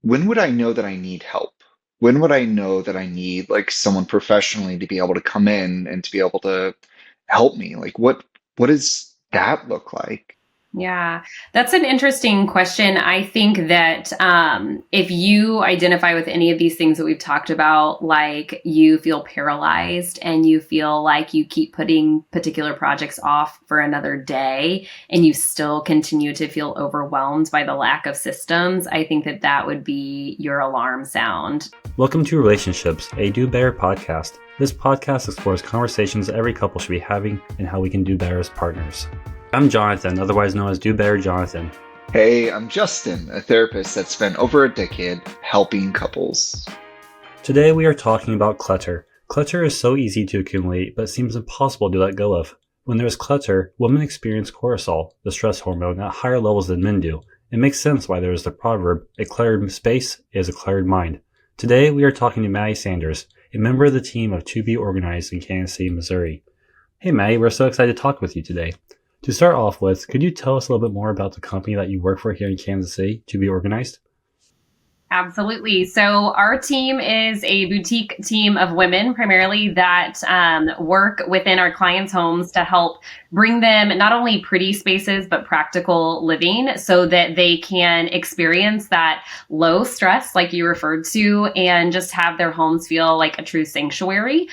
when would I know that I need help? When would I know that I need like someone professionally to be able to come in and to be able to help me? Like what does that look like? Yeah, that's an interesting question. I think that if you identify with any of these things that we've talked about, like you feel paralyzed and you feel like you keep putting particular projects off for another day and you still continue to feel overwhelmed by the lack of systems, I think that that would be your alarm sound. Welcome to Relationships, a Do Better podcast. This podcast explores conversations every couple should be having and how we can do better as partners. I'm Jonathan, otherwise known as Do Better Jonathan. Hey, I'm Justin, a therapist that spent over a decade helping couples. Today we are talking about clutter. Clutter is so easy to accumulate, but seems impossible to let go of. When there is clutter, women experience cortisol, the stress hormone, at higher levels than men do. It makes sense why there is the proverb, a cluttered space is a cluttered mind. Today we are talking to Madi Sanders, a member of the team of To Be Organized in Kansas City, Missouri. Hey Madi, we're so excited to talk with you today. To start off with, could you tell us a little bit more about the company that you work for here in Kansas City, To Be Organized? Absolutely. So our team is a boutique team of women primarily that work within our clients' homes to help bring them not only pretty spaces, but practical living so that they can experience that low stress, like you referred to, and just have their homes feel like a true sanctuary.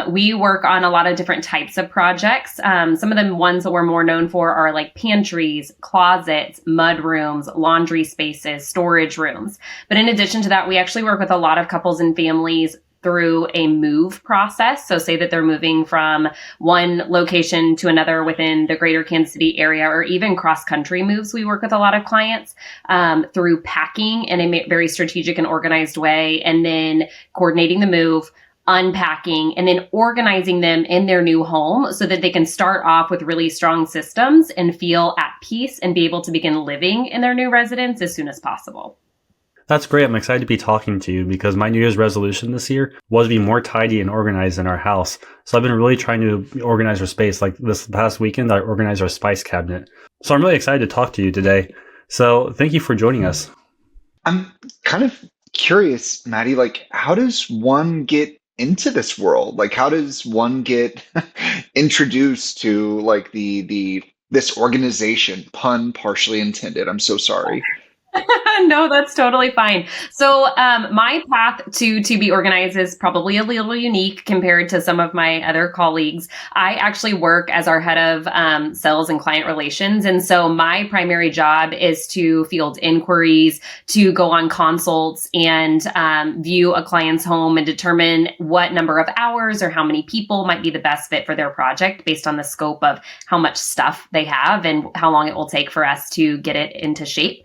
We work on a lot of different types of projects. Some of the ones that we're more known for are like pantries, closets, mud rooms, laundry spaces, storage rooms. But in addition to that, we actually work with a lot of couples and families through a move process. So say that they're moving from one location to another within the greater Kansas City area, or even cross-country moves. We work with a lot of clients through packing in a very strategic and organized way, and then coordinating the move, unpacking, and then organizing them in their new home so that they can start off with really strong systems and feel at peace and be able to begin living in their new residence as soon as possible. That's great. I'm excited to be talking to you because my New Year's resolution this year was to be more tidy and organized in our house. So I've been really trying to organize our space. Like this past weekend, I organized our spice cabinet. So I'm really excited to talk to you today. So thank you for joining us. I'm kind of curious, Maddie, like how does one get into this world? Like how does one get introduced to like the this organization, pun partially intended. I'm so sorry. No, that's totally fine. So, my path to be organized is probably a little unique compared to some of my other colleagues. I actually work as our head of sales and client relations, and so my primary job is to field inquiries, to go on consults, and view a client's home and determine what number of hours or how many people might be the best fit for their project based on the scope of how much stuff they have and how long it will take for us to get it into shape.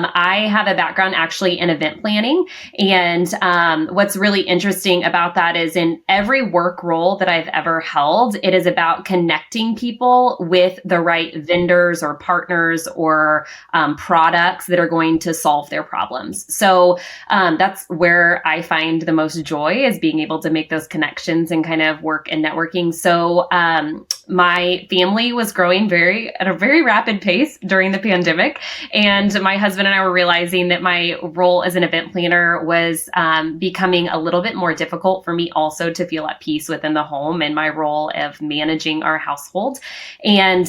I have a background actually in event planning. And what's really interesting about that is in every work role that I've ever held, it is about connecting people with the right vendors or partners or products that are going to solve their problems. So that's where I find the most joy is being able to make those connections and kind of work and networking. So my family was growing at a very rapid pace during the pandemic. And my husband and I were realizing that my role as an event planner was becoming a little bit more difficult for me also to feel at peace within the home and my role of managing our household. And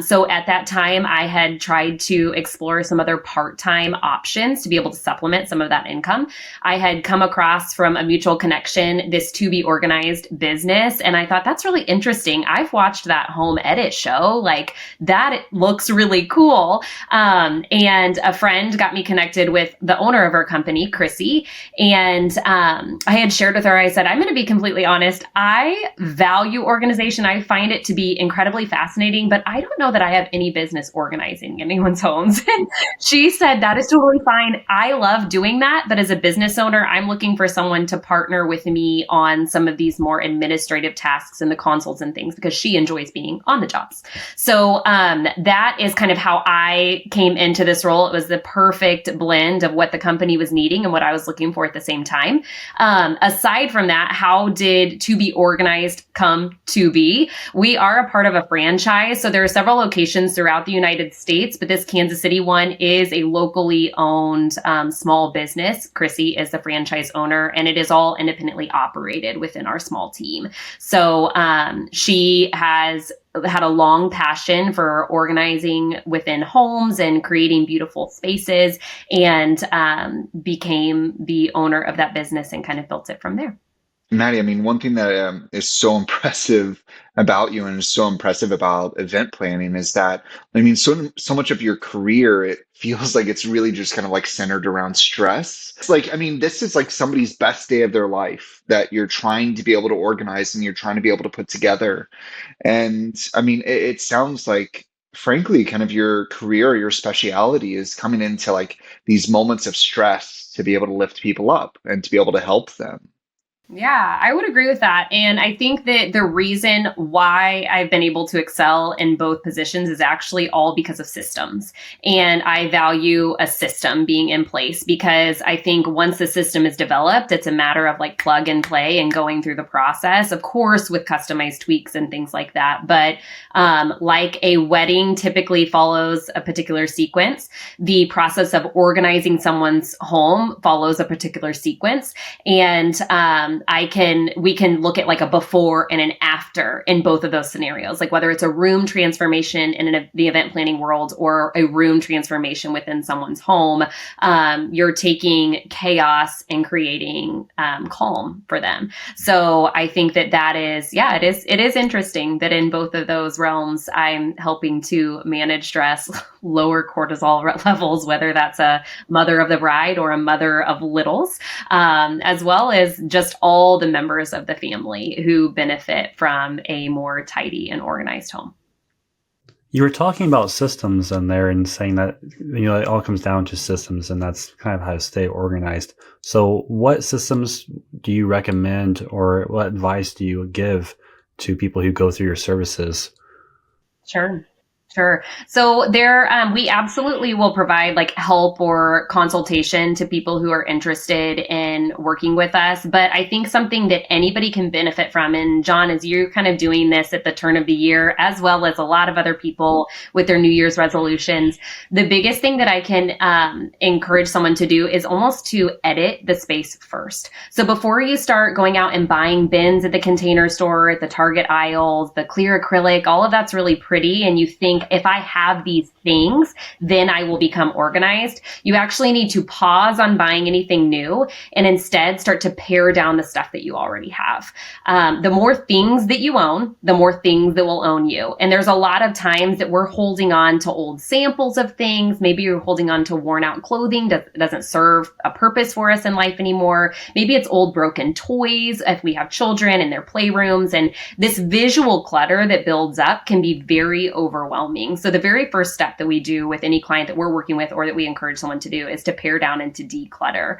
so at that time, I had tried to explore some other part-time options to be able to supplement some of that income. I had come across from a mutual connection, this To Be Organized business. And I thought, that's really interesting. I've watched that home edit show. Like that it looks really cool. And a friend got me connected with the owner of our company, Chrissy. And I had shared with her, I said, I'm going to be completely honest. I value organization. I find it to be incredibly fascinating, but I don't know that I have any business organizing anyone's homes. And she said, that is totally fine. I love doing that. But as a business owner, I'm looking for someone to partner with me on some of these more administrative tasks and the consults and things because she enjoys enjoys being on the jobs. So that is kind of how I came into this role. It was the perfect blend of what the company was needing and what I was looking for at the same time. Aside from that, how did To Be Organized come to be? We are a part of a franchise. So there are several locations throughout the United States, but this Kansas City one is a locally owned small business. Chrissy is the franchise owner, and it is all independently operated within our small team. So she has had a long passion for organizing within homes and creating beautiful spaces, and became the owner of that business and kind of built it from there. Maddie, I mean, one thing that is so impressive about you and is so impressive about event planning is that, I mean, so much of your career, it feels like it's really just kind of like centered around stress. It's like, I mean, this is like somebody's best day of their life that you're trying to be able to organize and you're trying to be able to put together. And I mean, it sounds like, frankly, kind of your career or your speciality is coming into like these moments of stress to be able to lift people up and to be able to help them. Yeah, I would agree with that. And I think that the reason why I've been able to excel in both positions is actually all because of systems. And I value a system being in place because I think once the system is developed, it's a matter of like plug and play and going through the process, of course, with customized tweaks and things like that. But like a wedding typically follows a particular sequence, the process of organizing someone's home follows a particular sequence. And we can look at like a before and an after in both of those scenarios, like whether it's a room transformation in the event planning world or a room transformation within someone's home. You're taking chaos and creating calm for them. So I think that is, yeah, it is interesting that in both of those realms, I'm helping to manage stress, lower cortisol levels, whether that's a mother of the bride or a mother of littles, as well as just all the members of the family who benefit from a more tidy and organized home. You were talking about systems in there and saying that, it all comes down to systems, and that's kind of how to stay organized. So what systems do you recommend, or what advice do you give to people who go through your services? Sure. Sure. So we absolutely will provide like help or consultation to people who are interested in working with us. But I think something that anybody can benefit from, and John, as you're kind of doing this at the turn of the year, as well as a lot of other people with their New Year's resolutions, the biggest thing that I can encourage someone to do is almost to edit the space first. So before you start going out and buying bins at the Container Store, at the Target aisles, the clear acrylic, all of that's really pretty, and you think, if I have these things, then I will become organized. You actually need to pause on buying anything new and instead start to pare down the stuff that you already have. The more things that you own, the more things that will own you. And there's a lot of times that we're holding on to old samples of things. Maybe you're holding on to worn out clothing that doesn't serve a purpose for us in life anymore. Maybe it's old broken toys if we have children in their playrooms. And this visual clutter that builds up can be very overwhelming. So the very first step that we do with any client that we're working with or that we encourage someone to do is to pare down and to declutter.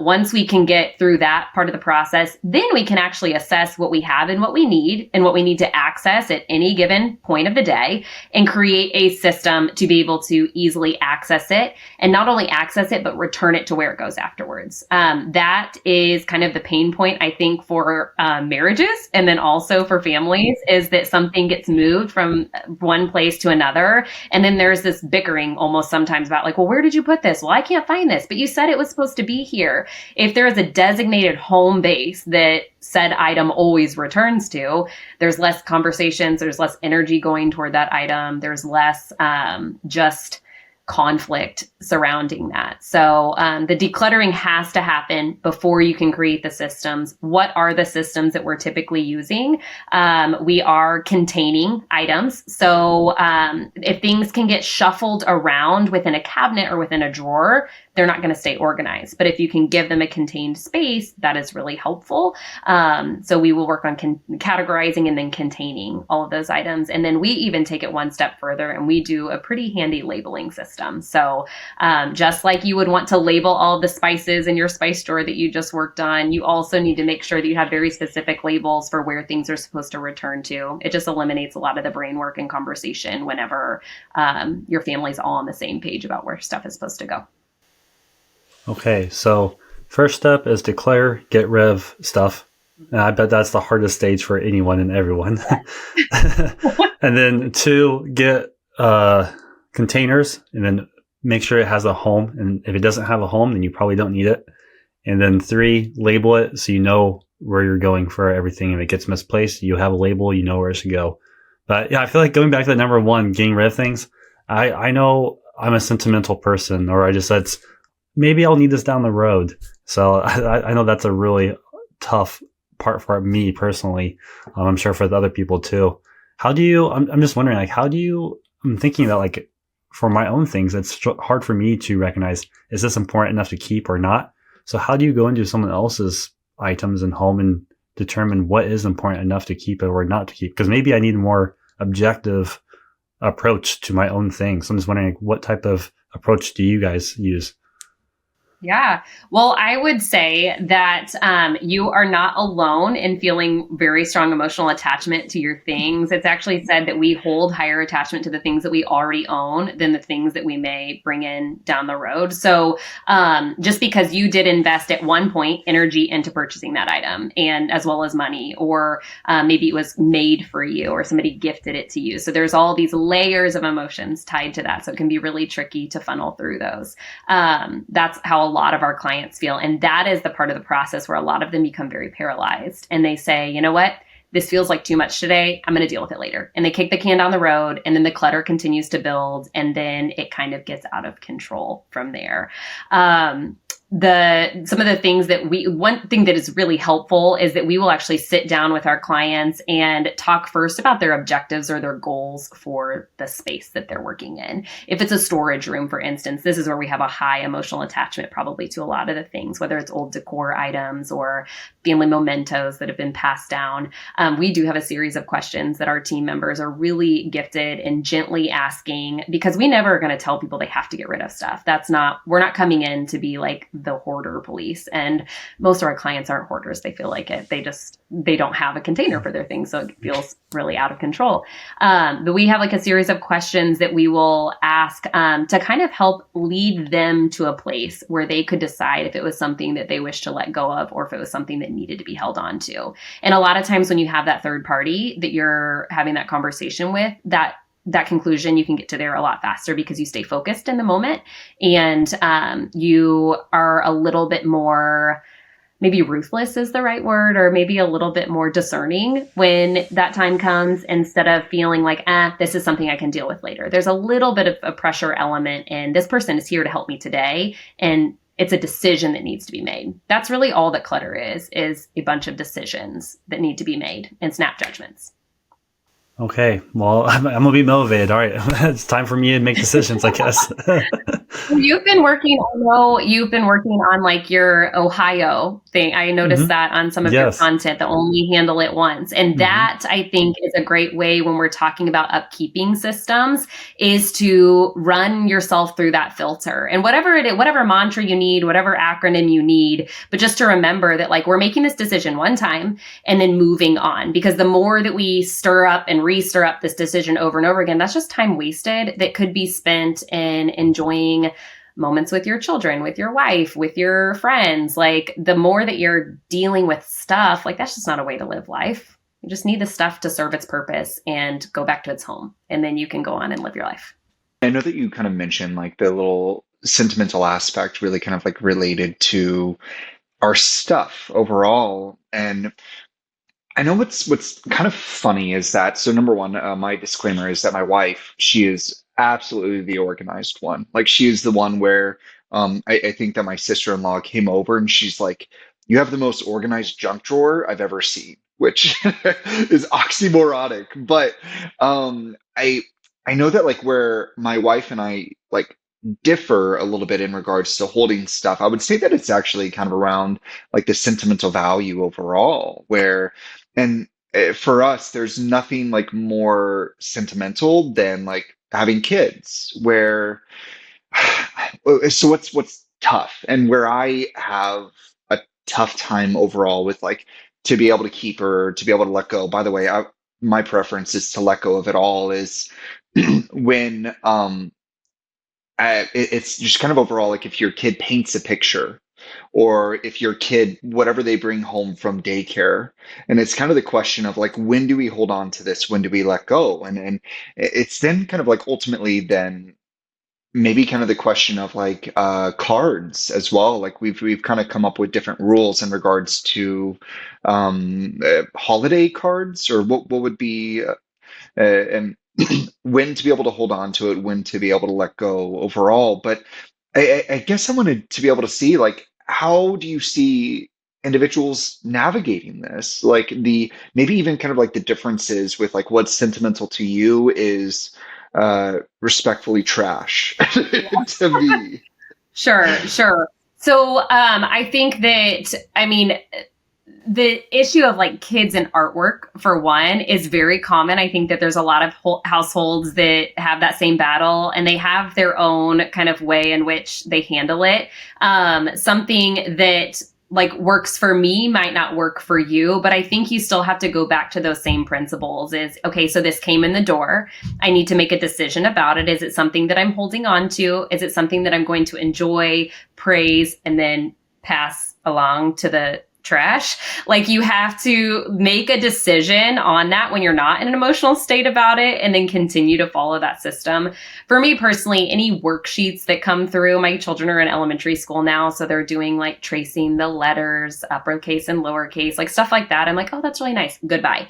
Once we can get through that part of the process, then we can actually assess what we have and what we need to access at any given point of the day and create a system to be able to easily access it, and not only access it, but return it to where it goes afterwards. That is kind of the pain point, I think, for marriages and then also for families, is that something gets moved from one place to another. And then there's this bickering almost sometimes about like, well, where did you put this? Well, I can't find this, but you said it was supposed to be here. If there is a designated home base that said item always returns to, there's less conversations, there's less energy going toward that item, there's less just conflict surrounding that. So the decluttering has to happen before you can create the systems. What are the systems that we're typically using? We are containing items. So if things can get shuffled around within a cabinet or within a drawer, they're not going to stay organized. But if you can give them a contained space, that is really helpful. So we will work on categorizing and then containing all of those items. And then we even take it one step further and we do a pretty handy labeling system. So just like you would want to label all the spices in your spice drawer that you just worked on, you also need to make sure that you have very specific labels for where things are supposed to return to. It just eliminates a lot of the brain work and conversation whenever your family's all on the same page about where stuff is supposed to go. Okay, so first step is declare, get rid of stuff. And I bet that's the hardest stage for anyone and everyone. And then 2, get containers, and then make sure it has a home. And if it doesn't have a home, then you probably don't need it. And then 3, label it so you know where you're going for everything. If it gets misplaced, you have a label, you know where it should go. But yeah, I feel like going back to the number 1, getting rid of things, I know I'm a sentimental person, or I just said, maybe I'll need this down the road. So I know that's a really tough part for me personally. I'm sure for the other people too. How do you, I'm just wondering, like, I'm thinking about, like, for my own things, it's hard for me to recognize, is this important enough to keep or not? So how do you go into someone else's items and home and determine what is important enough to keep it or not to keep? Because maybe I need a more objective approach to my own things. So I'm just wondering, like, what type of approach do you guys use? Yeah. Well, I would say that you are not alone in feeling very strong emotional attachment to your things. It's actually said that we hold higher attachment to the things that we already own than the things that we may bring in down the road. So just because you did invest at one point energy into purchasing that item, and as well as money, or maybe it was made for you or somebody gifted it to you. So there's all these layers of emotions tied to that. So it can be really tricky to funnel through those. That's how a lot of our clients feel. And that is the part of the process where a lot of them become very paralyzed and they say, you know what? This feels like too much today. I'm going to deal with it later. And they kick the can down the road, and then the clutter continues to build, and then it kind of gets out of control from there. Some of the things that one thing that is really helpful is that we will actually sit down with our clients and talk first about their objectives or their goals for the space that they're working in. If it's a storage room, for instance, this is where we have a high emotional attachment probably to a lot of the things, whether it's old decor items or family mementos that have been passed down. We do have a series of questions that our team members are really gifted in gently asking, because we never are going to tell people they have to get rid of stuff. We're not coming in to be like the hoarder police. And most of our clients aren't hoarders. They feel like it. They don't have a container for their things. So it feels really out of control. But we have like a series of questions that we will ask to kind of help lead them to a place where they could decide if it was something that they wish to let go of, or if it was something that needed to be held on to. And a lot of times when you have that third party that you're having that conversation with, that conclusion, you can get to there a lot faster because you stay focused in the moment, and you are a little bit more, maybe ruthless is the right word, or maybe a little bit more discerning when that time comes, instead of feeling like, this is something I can deal with later. There's a little bit of a pressure element, and this person is here to help me today, and it's a decision that needs to be made. That's really all that clutter is a bunch of decisions that need to be made and snap judgments. Okay, well, I'm going to be motivated. All right, it's time for me to make decisions, I guess. You've been working on like your Ohio thing. I noticed that on some of your content, the only handle it once. And that, I think, is a great way when we're talking about upkeeping systems, is to run yourself through that filter. And whatever mantra you need, whatever acronym you need, but just to remember that, like, we're making this decision one time and then moving on. Because the more that we stir up and re-stir up this decision over and over again, that's just time wasted that could be spent in enjoying moments with your children, with your wife, with your friends. Like, the more that you're dealing with stuff, like, that's just not a way to live life. You just need the stuff to serve its purpose and go back to its home. And then you can go on and live your life. I know that you kind of mentioned like the little sentimental aspect really kind of like related to our stuff overall. And I know what's kind of funny is that, so number one, my disclaimer is that my wife, she is absolutely the organized one. Like, she is the one where I think that my sister-in-law came over and she's like, "You have the most organized junk drawer I've ever seen," which is oxymoronic. But I know that, like, where my wife and I like differ a little bit in regards to holding stuff, I would say that it's actually kind of around like the sentimental value overall, where, and for us, there's nothing like more sentimental than like having kids, where, so what's tough and where I have a tough time overall with like to be able to keep her, to be able to let go. By the way, my preference is to let go of it all is when it's just kind of overall like if your kid paints a picture or if your kid whatever they bring home from daycare, and it's kind of the question of like when do we hold on to this, when do we let go, and it's then kind of like ultimately then maybe kind of the question of like cards as well. Like we've kind of come up with different rules in regards to holiday cards, or what would be and when to be able to hold on to it, when to be able to let go overall. But I guess I wanted to be able to see like how do you see individuals navigating this? Like the maybe even kind of like the differences with like what's sentimental to you is respectfully trash to me. Sure, sure. So I think that, I mean, the issue of like kids and artwork, for one, is very common. I think that there's a lot of households that have that same battle, and they have their own kind of way in which they handle it. Something that like works for me might not work for you, but I think you still have to go back to those same principles. Is okay, so this came in the door. I need to make a decision about it. Is it something that I'm holding on to? Is it something that I'm going to enjoy, praise, and then pass along to the trash? Like, you have to make a decision on that when you're not in an emotional state about it, and then continue to follow that system. For me personally, any worksheets that come through, my children are in elementary school now, so they're doing like tracing the letters, uppercase and lowercase, like stuff like that. I'm like, oh, that's really nice. Goodbye.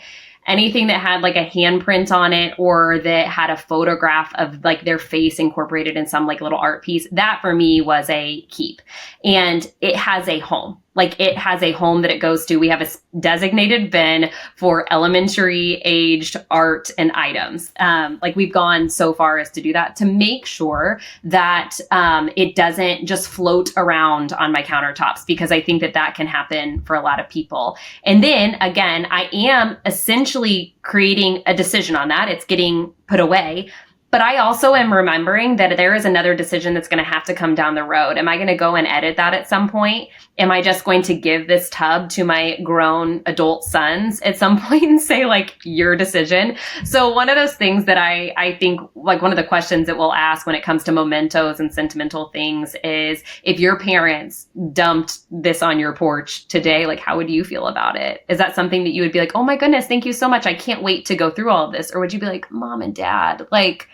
Anything that had like a handprint on it, or that had a photograph of like their face incorporated in some like little art piece, that for me was a keep. And it has a home. Like, it has a home that it goes to. We have a designated bin for elementary aged art and items. Like, we've gone so far as to do that to make sure that it doesn't just float around on my countertops, because I think that that can happen for a lot of people. And then again, I am essentially creating a decision on that. It's getting put away. But I also am remembering that there is another decision that's going to have to come down the road. Am I going to go and edit that at some point? Am I just going to give this tub to my grown adult sons at some point and say, like, your decision? So one of those things that I think, like, one of the questions that we'll ask when it comes to mementos and sentimental things is, if your parents dumped this on your porch today, like, how would you feel about it? Is that something that you would be like, oh my goodness, thank you so much, I can't wait to go through all of this? Or would you be like, mom and dad, like,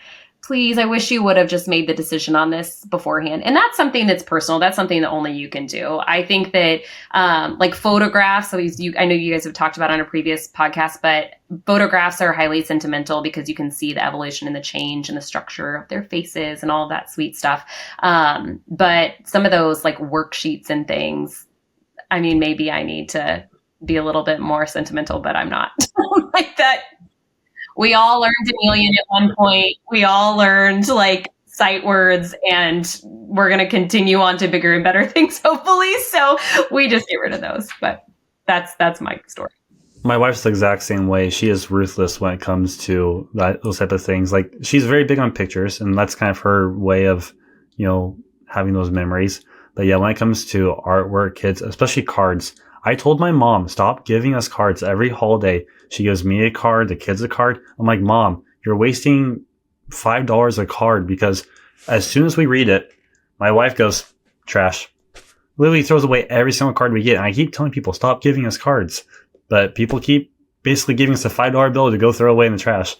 please, I wish you would have just made the decision on this beforehand? And that's something that's personal. That's something that only you can do. I think that like photographs, so I know you guys have talked about on a previous podcast, but photographs are highly sentimental because you can see the evolution and the change and the structure of their faces and all that sweet stuff. But some of those like worksheets and things, I mean, maybe I need to be a little bit more sentimental, but I'm not. Like that. We all learned Chameleon at one point. We all learned like sight words, and we're going to continue on to bigger and better things, hopefully. So we just get rid of those. But that's my story. My wife's the exact same way. She is ruthless when it comes to those type of things. Like, she's very big on pictures, and that's kind of her way of, having those memories. But yeah, when it comes to artwork, kids, especially cards, I told my mom, stop giving us cards every holiday. She gives me a card, the kids a card. I'm like, Mom, you're wasting $5 a card, because as soon as we read it, my wife goes, trash. Literally throws away every single card we get. And I keep telling people, stop giving us cards. But people keep basically giving us a $5 bill to go throw away in the trash.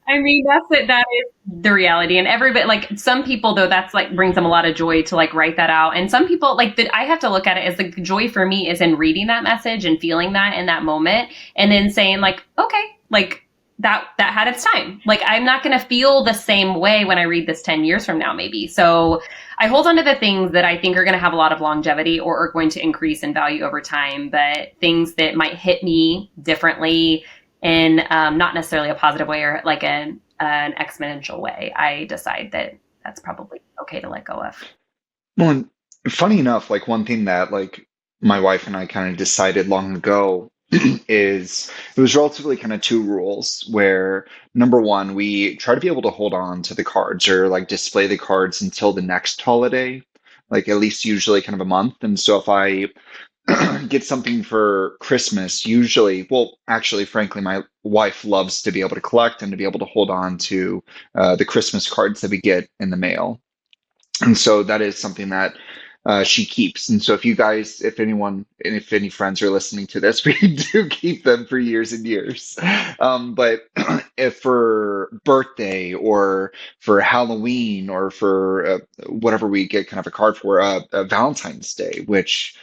I mean, that's it. That is the reality. And everybody, like, some people though, that's like brings them a lot of joy to like write that out. And some people, like, that I have to look at it as the joy for me is in reading that message and feeling that in that moment, and then saying like, okay, like that had its time. Like, I'm not going to feel the same way when I read this 10 years from now, maybe. So I hold on to the things that I think are going to have a lot of longevity or are going to increase in value over time, but things that might hit me differently in not necessarily a positive way or like an exponential way, I decide that that's probably okay to let go of. Well, and funny enough, like one thing that like my wife and I kind of decided long ago is it was relatively kind of two rules where number one, we try to be able to hold on to the cards or like display the cards until the next holiday, like at least usually kind of a month. And so if I get something for Christmas, usually, well, actually, frankly, my wife loves to be able to collect and to be able to hold on to the Christmas cards that we get in the mail. And so that is something that she keeps. And so if you guys, if anyone, and if any friends are listening to this, we do keep them for years and years. But if for birthday or for Halloween or for whatever we get kind of a card for, Valentine's Day, which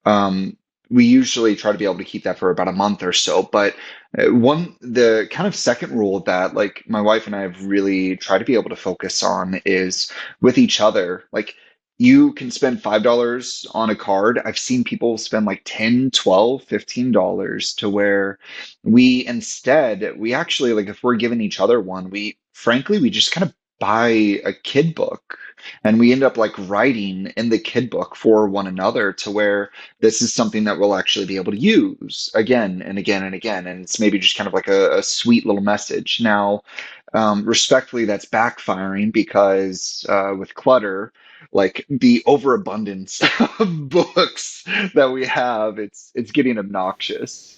um, we usually try to be able to keep that for about a month or so. But the kind of second rule that like my wife and I have really tried to be able to focus on is with each other. Like you can spend $5 on a card. I've seen people spend like 10, 12, $15 to where we actually like if we're giving each other one, we frankly we just kind of buy a kid book and we end up like writing in the kid book for one another to where this is something that we'll actually be able to use again and again and again. And it's maybe just kind of like a sweet little message. Now, respectfully, that's backfiring because with Clutter, like the overabundance of books that we have, it's getting obnoxious.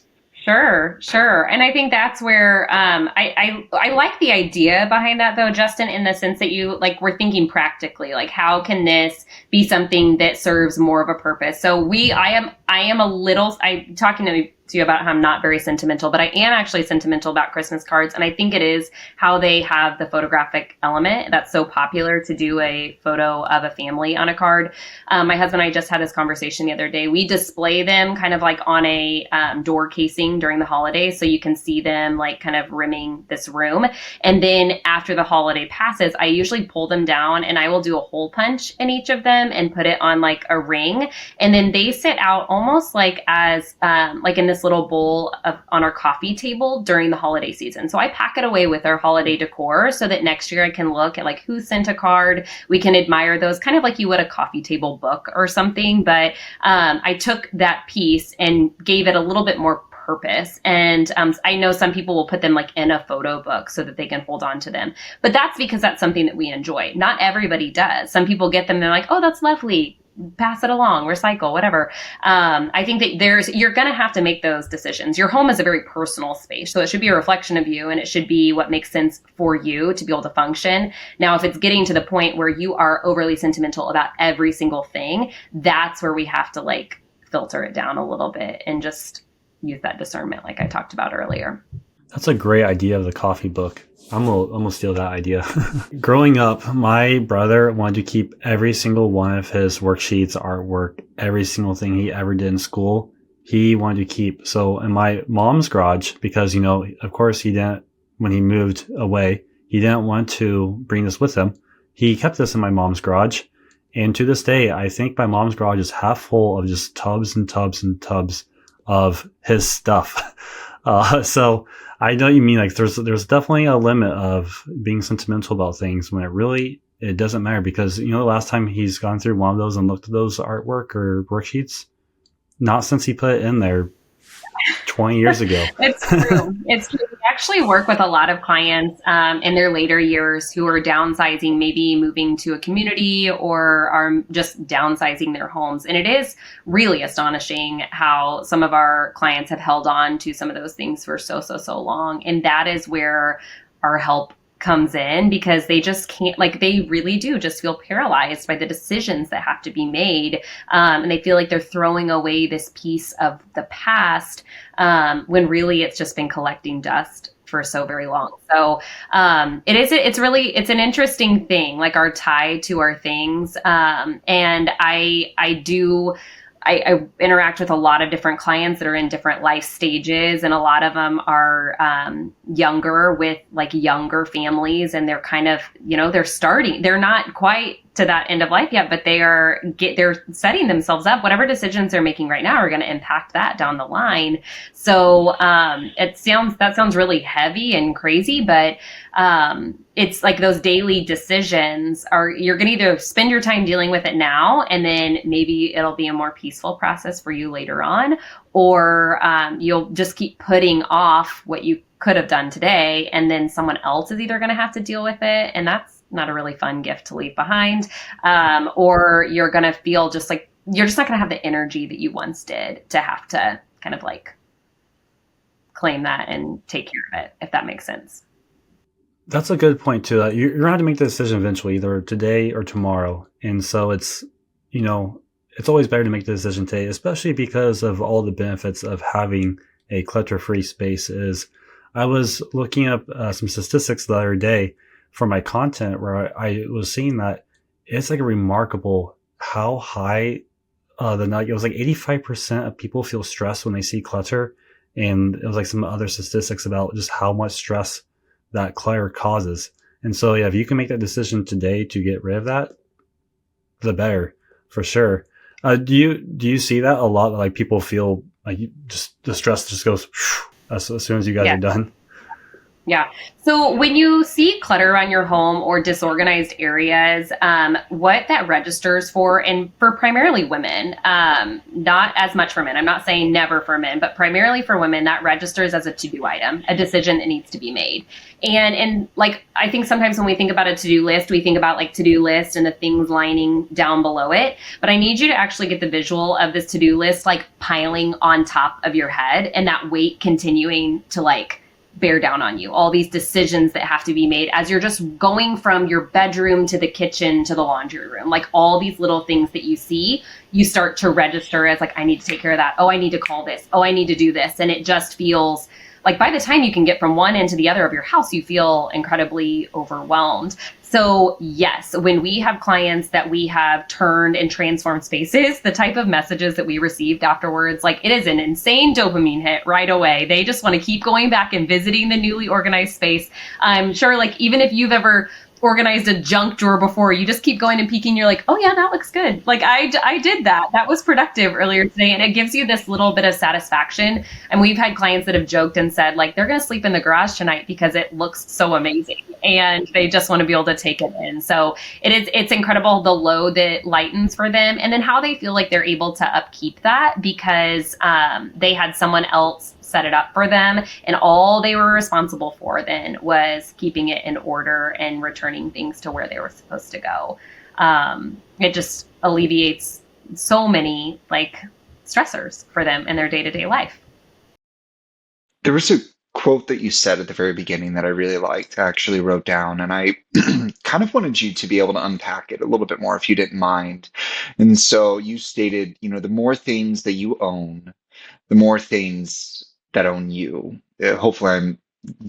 Sure, sure. And I think that's where I like the idea behind that though, Justin, in the sense that you like we're thinking practically, like how can this be something that serves more of a purpose? So I am a little I talking to you about how I'm not very sentimental, but I am actually sentimental about Christmas cards. And I think it is how they have the photographic element that's so popular to do a photo of a family on a card. My husband and I just had this conversation the other day. We display them kind of like on a door casing during the holidays. So you can see them like kind of rimming this room. And then after the holiday passes, I usually pull them down and I will do a hole punch in each of them and put it on like a ring. And then they sit out almost like as like in this little bowl on our coffee table during the holiday season. So I pack it away with our holiday decor so that next year I can look at like who sent a card. We can admire those kind of like you would a coffee table book or something. But I took that piece and gave it a little bit more purpose. And I know some people will put them like in a photo book so that they can hold on to them. But that's because that's something that we enjoy. Not everybody does. Some people get them, and they're like, oh, that's lovely. Pass it along, recycle, whatever. I think that you're going to have to make those decisions. Your home is a very personal space, so it should be a reflection of you, and it should be what makes sense for you to be able to function. Now, if it's getting to the point where you are overly sentimental about every single thing, that's where we have to like filter it down a little bit and just use that discernment, like I talked about earlier. That's a great idea of the coffee book. I'm gonna steal that idea. Growing up, my brother wanted to keep every single one of his worksheets, artwork, every single thing he ever did in school. He wanted to keep. So in my mom's garage, because, you know, of course he didn't, when he moved away, he didn't want to bring this with him. He kept this in my mom's garage. And to this day, I think my mom's garage is half full of just tubs and tubs and tubs of his stuff. So I know you mean like there's definitely a limit of being sentimental about things when it doesn't matter, because, you know, the last time he's gone through one of those and looked at those artwork or worksheets, not since he put it in there 20 years ago. It's true. It's true. We actually work with a lot of clients in their later years who are downsizing, maybe moving to a community or are just downsizing their homes. And it is really astonishing how some of our clients have held on to some of those things for so long. And that is where our help comes in, because they just can't, like, they really do just feel paralyzed by the decisions that have to be made. And they feel like they're throwing away this piece of the past, when really it's just been collecting dust for so very long. So it's an interesting thing, like our tie to our things. And I interact with a lot of different clients that are in different life stages, and a lot of them are younger with like younger families, and they're kind of, you know, they're not quite to that end of life yet, but they're setting themselves up. Whatever decisions they're making right now are going to impact that down the line. So that sounds really heavy and crazy, but it's like those daily decisions you're going to either spend your time dealing with it now, and then maybe it'll be a more peaceful process for you later on, or you'll just keep putting off what you could have done today, and then someone else is either going to have to deal with it, and that's not a really fun gift to leave behind, or you're going to feel just like you're just not going to have the energy that you once did to have to kind of like claim that and take care of it, if that makes sense. That's a good point too. You're going to have to make the decision eventually, either today or tomorrow. And so it's always better to make the decision today, especially because of all the benefits of having a clutter-free space. I was looking up some statistics the other day for my content, where I was seeing that it's like a remarkable how high it was like 85% of people feel stressed when they see clutter. And it was like some other statistics about just how much stress that clutter causes. And so, yeah, if you can make that decision today to get rid of that, the better, for sure. Do you see that a lot? Like people feel like just the stress just goes as soon as you guys are done. Yeah. So when you see clutter around your home or disorganized areas, what that registers for, and for primarily women, not as much for men, I'm not saying never for men, but primarily for women, that registers as a to-do item, a decision that needs to be made. And like, I think sometimes when we think about a to-do list, we think about like to-do list and the things lining down below it. But I need you to actually get the visual of this to-do list, like piling on top of your head, and that weight continuing to like bear down on you. All these decisions that have to be made as you're just going from your bedroom to the kitchen to the laundry room. Like all these little things that you see, you start to register as like, I need to take care of that. Oh, I need to call this. Oh, I need to do this. And it just feels like by the time you can get from one end to the other of your house, you feel incredibly overwhelmed. So yes, when we have clients that we have turned and transformed spaces, the type of messages that we received afterwards, like it is an insane dopamine hit right away. They just want to keep going back and visiting the newly organized space. I'm sure like even if you've ever organized a junk drawer before, you just keep going and peeking. You're like, oh yeah, that looks good. Like I did that. That was productive earlier today. And it gives you this little bit of satisfaction. And we've had clients that have joked and said like, they're going to sleep in the garage tonight because it looks so amazing. And they just want to be able to take it in. So it's incredible the load that lightens for them, and then how they feel like they're able to upkeep that because they had someone else set it up for them, and all they were responsible for then was keeping it in order and returning things to where they were supposed to go. It just alleviates so many like stressors for them in their day-to-day life. There was a quote that you said at the very beginning that I really liked. I actually wrote down, and I kind of wanted you to be able to unpack it a little bit more if you didn't mind. And so you stated, the more things that you own, the more things that own you. Hopefully, I'm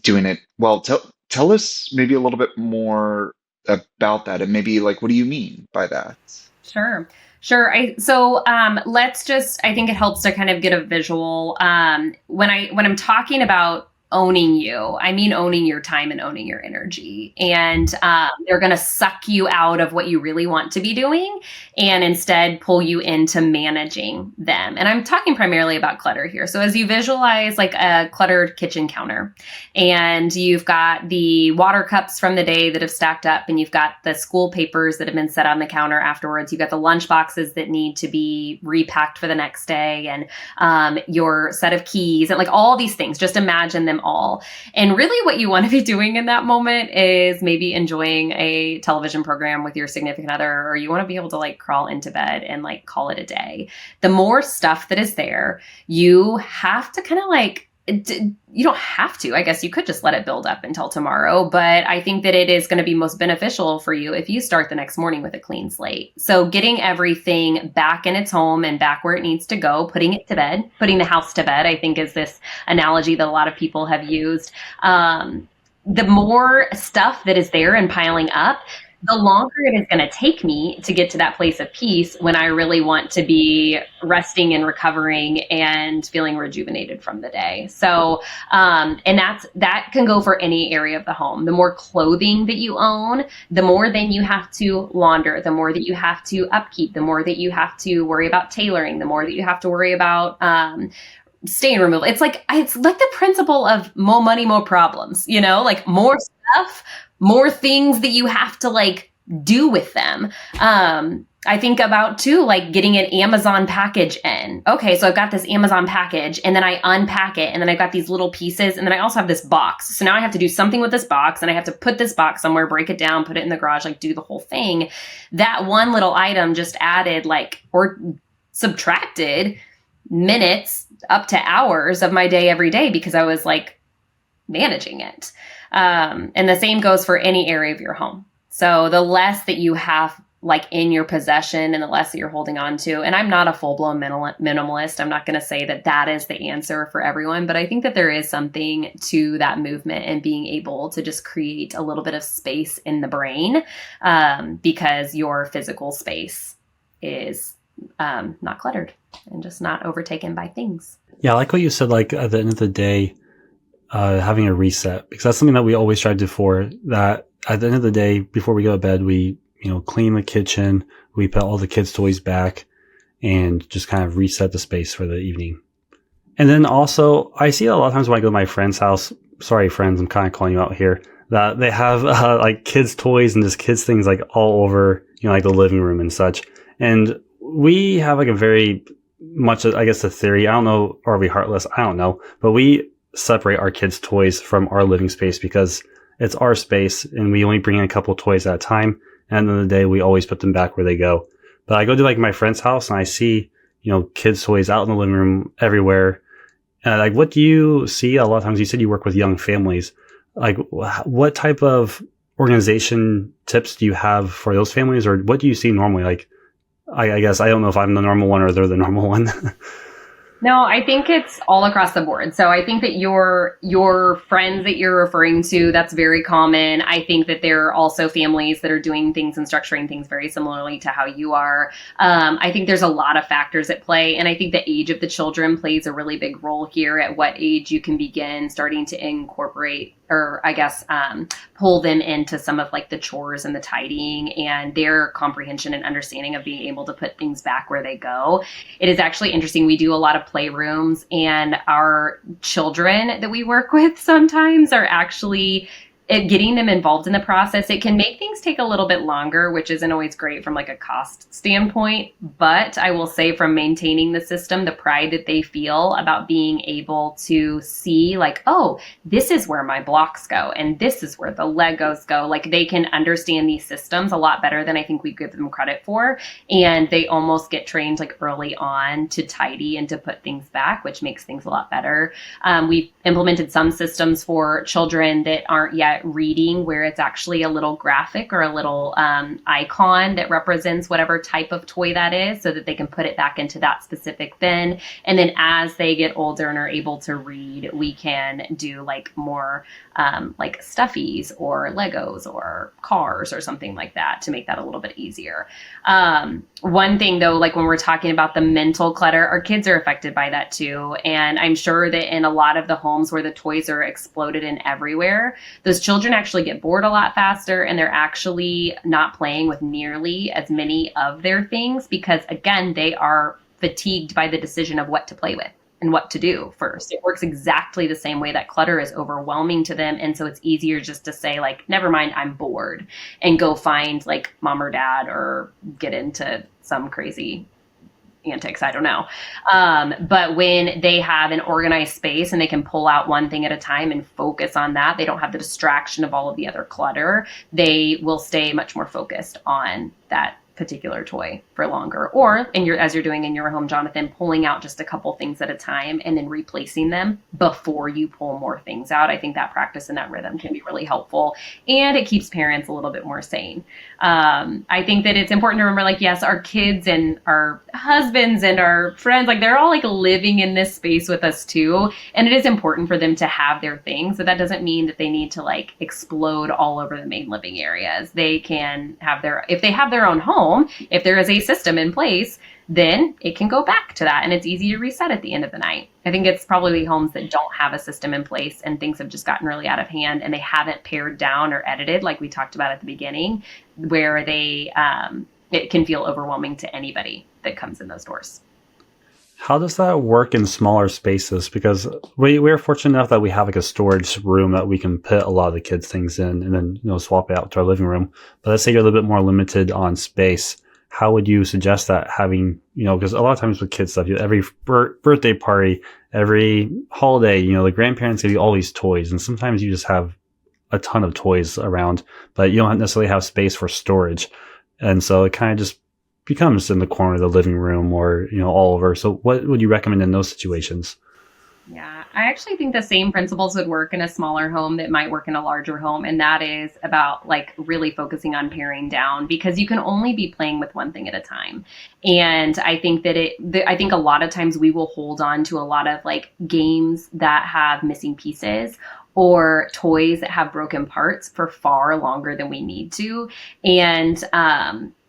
doing it well. Tell us maybe a little bit more about that, and maybe like, what do you mean by that? Sure. Let's just, I think it helps to kind of get a visual. When I'm talking about owning you, I mean owning your time and owning your energy. And they're going to suck you out of what you really want to be doing and instead pull you into managing them. And I'm talking primarily about clutter here. So as you visualize like a cluttered kitchen counter, and you've got the water cups from the day that have stacked up, and you've got the school papers that have been set on the counter afterwards. You've got the lunch boxes that need to be repacked for the next day, and your set of keys, and like all these things. Just imagine them all. And really what you want to be doing in that moment is maybe enjoying a television program with your significant other, or you want to be able to like crawl into bed and like call it a day. The more stuff that is there, you have to kind of like, you don't have to, I guess you could just let it build up until tomorrow, but I think that it is going to be most beneficial for you if you start the next morning with a clean slate. So getting everything back in its home and back where it needs to go, putting it to bed, putting the house to bed, I think is this analogy that a lot of people have used. The more stuff that is there and piling up, the longer it is going to take me to get to that place of peace when I really want to be resting and recovering and feeling rejuvenated from the day. So, and that can go for any area of the home. The more clothing that you own, the more then you have to launder, the more that you have to upkeep, the more that you have to worry about tailoring, the more that you have to worry about, stain removal. It's like the principle of more money, more problems, like more stuff, more things that you have to like do with them. I think about too, like getting an Amazon package in. Okay, so I've got this Amazon package and then I unpack it and then I've got these little pieces and then I also have this box. So now I have to do something with this box and I have to put this box somewhere, break it down, put it in the garage, like do the whole thing. That one little item just added or subtracted minutes up to hours of my day every day because I was like managing it. And the same goes for any area of your home. So the less that you have like in your possession and the less that you're holding on to, and I'm not a full-blown minimalist. I'm not going to say that that is the answer for everyone, but I think that there is something to that movement and being able to just create a little bit of space in the brain, because your physical space is not cluttered and just not overtaken by things. Yeah, I like what you said, like at the end of the day, having a reset, because that's something that we always try to do for that. At the end of the day, before we go to bed, we, clean the kitchen, we put all the kids' toys back and just kind of reset the space for the evening. And then also, I see a lot of times when I go to my friend's house, sorry friends, I'm kind of calling you out here, that they have like kids' toys and just kids' things like all over, like the living room and such. And we have like a very much, I guess, a theory. I don't know, or are we heartless? I don't know. But we separate our kids' toys from our living space because it's our space and we only bring in a couple toys at a time. And at the end of the day, we always put them back where they go. But I go to like my friend's house and I see, kids' toys out in the living room everywhere. Like, what do you see? A lot of times you said you work with young families. Like, what type of organization tips do you have for those families, or what do you see normally? Like, I guess I don't know if I'm the normal one or they're the normal one. No, I think it's all across the board. So I think that your friends that you're referring to, that's very common. I think that there are also families that are doing things and structuring things very similarly to how you are. I think there's a lot of factors at play. And I think the age of the children plays a really big role here, at what age you can begin starting to incorporate, or I guess, pull them into some of like the chores and the tidying and their comprehension and understanding of being able to put things back where they go. It is actually interesting. We do a lot of playrooms, and our children that we work with sometimes are actually getting them involved in the process. It can make things take a little bit longer, which isn't always great from like a cost standpoint. But I will say, from maintaining the system, the pride that they feel about being able to see like, oh, this is where my blocks go and this is where the Legos go. Like, they can understand these systems a lot better than I think we give them credit for. And they almost get trained like early on to tidy and to put things back, which makes things a lot better. We've implemented some systems for children that aren't yet reading, where it's actually a little graphic or a little icon that represents whatever type of toy that is, so that they can put it back into that specific bin. And then as they get older and are able to read, we can do like more like stuffies or Legos or cars or something like that to make that a little bit easier. One thing though, like when we're talking about the mental clutter, our kids are affected by that too. And I'm sure that in a lot of the homes where the toys are exploded in everywhere, those children actually get bored a lot faster, and they're actually not playing with nearly as many of their things because, again, they are fatigued by the decision of what to play with and what to do first. It works exactly the same way that clutter is overwhelming to them. And so it's easier just to say like, never mind, I'm bored, and go find like mom or dad or get into some crazy antics. I don't know. But when they have an organized space and they can pull out one thing at a time and focus on that, they don't have the distraction of all of the other clutter. They will stay much more focused on that particular toy for longer, or as you're doing in your home, Jonathan, pulling out just a couple things at a time and then replacing them before you pull more things out. I think that practice and that rhythm can be really helpful, and it keeps parents a little bit more sane. I think that it's important to remember, like, yes, our kids and our husbands and our friends, like, they're all like living in this space with us too, and it is important for them to have their things, but that doesn't mean that they need to like explode all over the main living areas. They can have if they have their own home, if there is a system in place, then it can go back to that, and it's easy to reset at the end of the night. I think it's probably homes that don't have a system in place and things have just gotten really out of hand and they haven't pared down or edited, like we talked about at the beginning, where it can feel overwhelming to anybody that comes in those doors. How does that work in smaller spaces? Because we're fortunate enough that we have like a storage room that we can put a lot of the kids' things in and then, swap it out to our living room. But let's say you're a little bit more limited on space. How would you suggest that having, because a lot of times with kids stuff, every birthday party, every holiday, the grandparents give you all these toys. And sometimes you just have a ton of toys around, but you don't necessarily have space for storage. And so it kind of just becomes in the corner of the living room or, all over. So what would you recommend in those situations? Yeah, I actually think the same principles would work in a smaller home that might work in a larger home. And that is about like really focusing on paring down, because you can only be playing with one thing at a time. And I think I think a lot of times we will hold on to a lot of like games that have missing pieces or toys that have broken parts for far longer than we need to. And,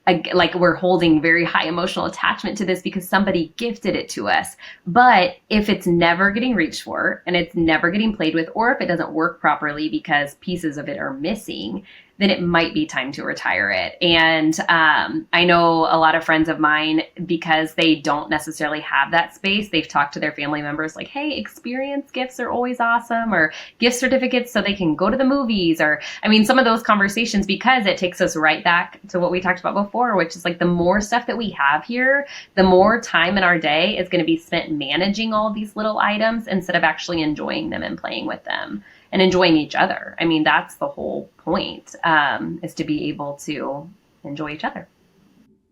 like we're holding very high emotional attachment to this because somebody gifted it to us. But if it's never getting reached for and it's never getting played with, or if it doesn't work properly because pieces of it are missing, then it might be time to retire it. And I know a lot of friends of mine, because they don't necessarily have that space, they've talked to their family members like, hey, experience gifts are always awesome, or gift certificates so they can go to the movies, or some of those conversations, because it takes us right back to what we talked about before, which is like the more stuff that we have here, the more time in our day is going to be spent managing all of these little items instead of actually enjoying them and playing with them and enjoying each other. That's the whole point, is to be able to enjoy each other.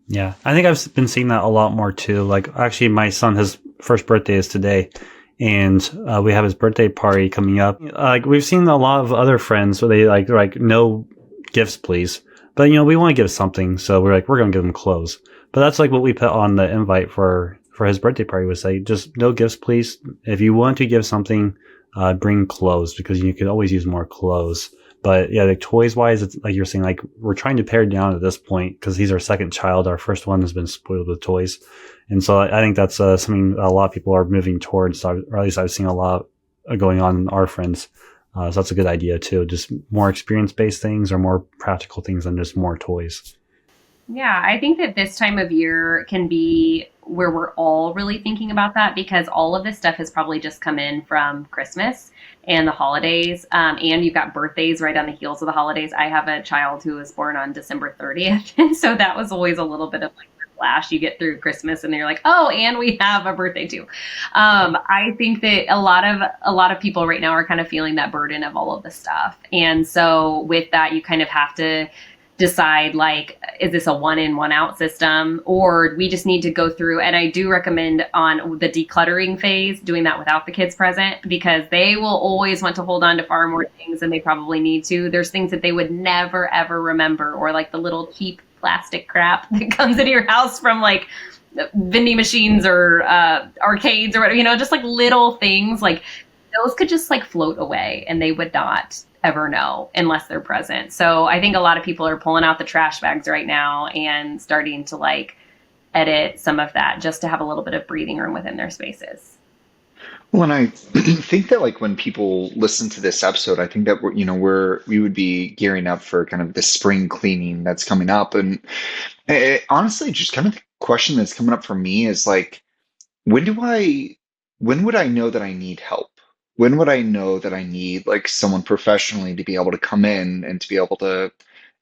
Yeah, I think I've been seeing that a lot more too. Like, actually, my son, his first birthday is today, and we have his birthday party coming up. Like, we've seen a lot of other friends where they like no gifts, please. But we want to give something, so we're going to give them clothes. But that's like what we put on the invite for his birthday party, was say just no gifts, please. If you want to give something, bring clothes, because you could always use more clothes. But yeah, like toys wise, it's like you're saying, like we're trying to pare down at this point because he's our second child. Our first one has been spoiled with toys. And so I think that's something a lot of people are moving towards, or at least I've seen a lot going on in our friends. So that's a good idea too. Just more experience-based things or more practical things than just more toys. Yeah, I think that this time of year can be where we're all really thinking about that, because all of this stuff has probably just come in from Christmas and the holidays. And you've got birthdays right on the heels of the holidays. I have a child who was born on December 30th. And so that was always a little bit of like flash. You get through Christmas and you're like, oh, and we have a birthday too. I think that a lot of people right now are kind of feeling that burden of all of the stuff. And so with that, you kind of have to decide, like, is this a one in, one out system, or we just need to go through. And I do recommend on the decluttering phase, doing that without the kids present, because they will always want to hold on to far more things than they probably need to. There's things that they would never, ever remember, or like the little cheap plastic crap that comes into your house from like vending machines or arcades or whatever, just like little things like those could just like float away and they would not ever know unless they're present. So I think a lot of people are pulling out the trash bags right now and starting to like edit some of that just to have a little bit of breathing room within their spaces. Well, and I think that like when people listen to this episode, I think that we would be gearing up for kind of the spring cleaning that's coming up. And honestly, just kind of the question that's coming up for me is like, when do I, when would I know that I need help? When would I know that I need like someone professionally to be able to come in and to be able to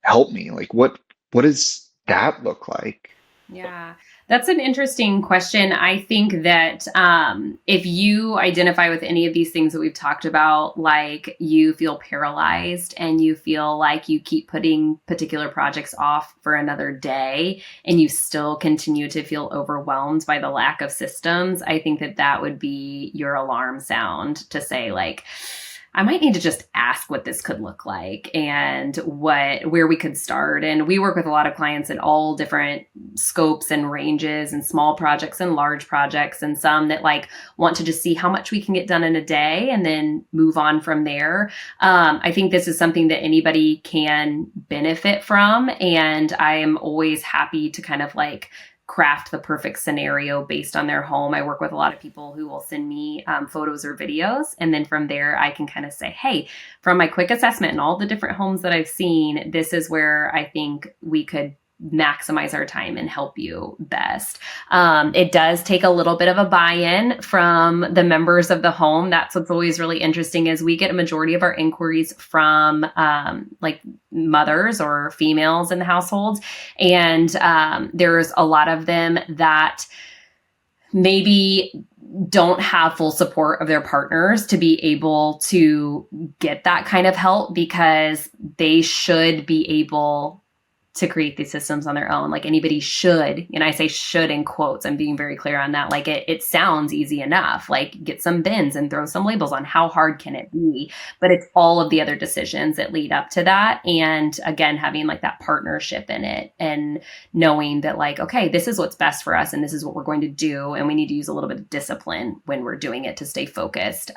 help me? Like what does that look like? Yeah. That's an interesting question. I think that if you identify with any of these things that we've talked about, like you feel paralyzed and you feel like you keep putting particular projects off for another day and you still continue to feel overwhelmed by the lack of systems, I think that that would be your alarm sound to say, like, I might need to just ask what this could look like and where we could start. And we work with a lot of clients at all different scopes and ranges, and small projects and large projects, and some that like want to just see how much we can get done in a day and then move on from there. I think this is something that anybody can benefit from. And I am always happy to kind of like craft the perfect scenario based on their home. I work with a lot of people who will send me photos or videos. And then from there, I can kind of say, hey, from my quick assessment and all the different homes that I've seen, this is where I think we could maximize our time and help you best. It does take a little bit of a buy-in from the members of the home. That's what's always really interesting is we get a majority of our inquiries from like mothers or females in the households. And there's a lot of them that maybe don't have full support of their partners to be able to get that kind of help, because they should be able to create these systems on their own. Like anybody should, and I say should in quotes, I'm being very clear on that. Like it sounds easy enough, like get some bins and throw some labels on. How hard can it be? But it's all of the other decisions that lead up to that. And again, having like that partnership in it and knowing that like, okay, this is what's best for us and this is what we're going to do. And we need to use a little bit of discipline when we're doing it to stay focused.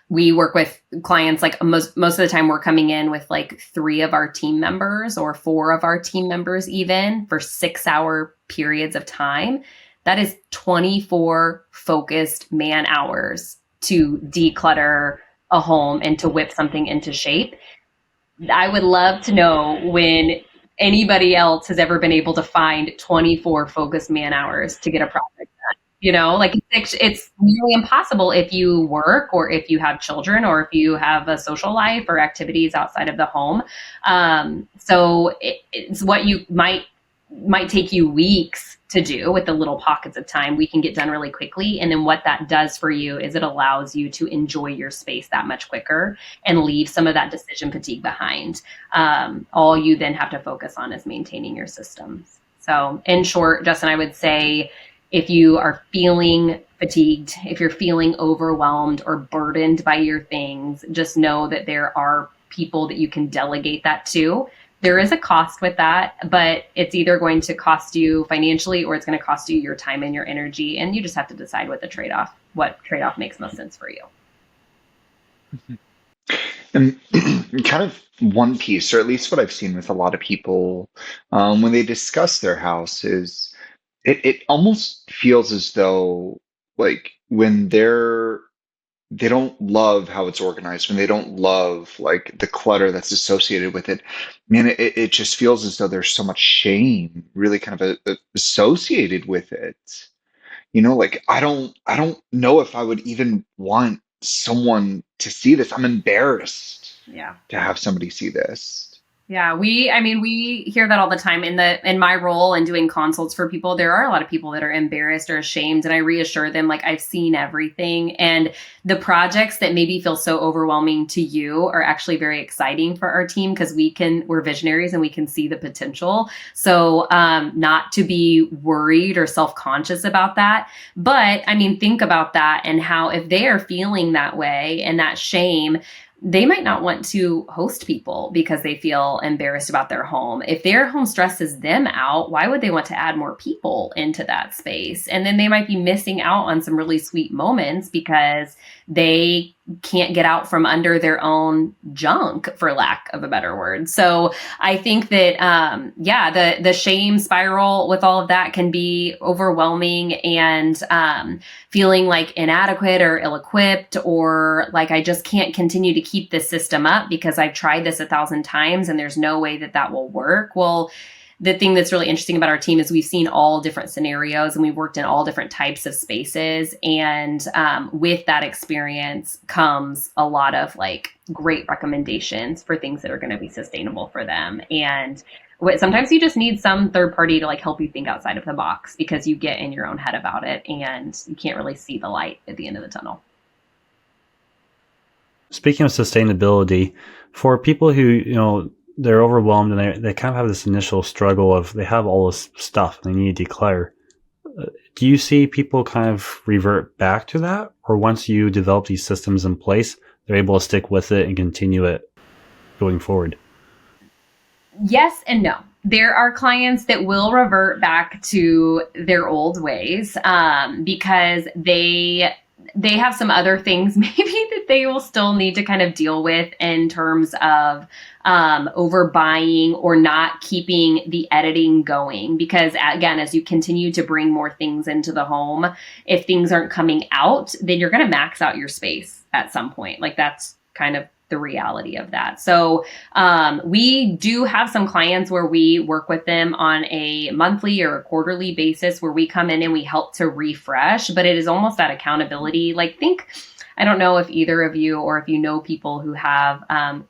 We work with clients like most of the time we're coming in with like 3 of our team members or 4 of our team members even for 6-hour periods of time. That is 24 focused man hours to declutter a home and to whip something into shape. I would love to know when anybody else has ever been able to find 24 focused man hours to get a project done. You know, like it's nearly impossible if you work or if you have children or if you have a social life or activities outside of the home. So it's what you might take you weeks to do with the little pockets of time we can get done really quickly. And then what that does for you is it allows you to enjoy your space that much quicker and leave some of that decision fatigue behind. All you then have to focus on is maintaining your systems. So in short, Justin, I would say, if you are feeling fatigued, if you're feeling overwhelmed or burdened by your things, just know that there are people that you can delegate that to. There is a cost with that, but it's either going to cost you financially or it's going to cost you your time and your energy. And you just have to decide what trade-off makes most sense for you. And kind of one piece, or at least what I've seen with a lot of people when they discuss their house is it almost feels as though like when they don't love how it's organized, when they don't love like the clutter that's associated with it, man, it just feels as though there's so much shame really kind of associated with it. You know, like I don't know if I would even want someone to see this. I'm embarrassed Yeah. to have somebody see this. Yeah, we hear that all the time in my role and doing consults for people. There are a lot of people that are embarrassed or ashamed, and I reassure them, like, I've seen everything. And the projects that maybe feel so overwhelming to you are actually very exciting for our team because we're visionaries and we can see the potential. So not to be worried or self-conscious about that. But I mean, think about that and how if they are feeling that way and that shame, they might not want to host people because they feel embarrassed about their home. If their home stresses them out, why would they want to add more people into that space? And then they might be missing out on some really sweet moments because they can't get out from under their own junk, for lack of a better word. So I think that, the shame spiral with all of that can be overwhelming and feeling like inadequate or ill-equipped, or like I just can't continue to keep this system up because I've tried this 1,000 times and there's no way that will work. Well, the thing that's really interesting about our team is we've seen all different scenarios and we've worked in all different types of spaces. And with that experience comes a lot of like great recommendations for things that are going to be sustainable for them. And sometimes you just need some third party to like help you think outside of the box because you get in your own head about it and you can't really see the light at the end of the tunnel. Speaking of sustainability, for people who, they're overwhelmed and they kind of have this initial struggle of they have all this stuff they need to declutter. Do you see people kind of revert back to that? Or once you develop these systems in place, they're able to stick with it and continue it going forward? Yes and no. There are clients that will revert back to their old ways because they have some other things maybe that they will still need to kind of deal with in terms of overbuying or not keeping the editing going. Because again, as you continue to bring more things into the home, if things aren't coming out, then you're going to max out your space at some point. Like that's kind of the reality of that. So we do have some clients where we work with them on a monthly or a quarterly basis where we come in and we help to refresh, but it is almost that accountability. Like I don't know if either of you or if you know people who have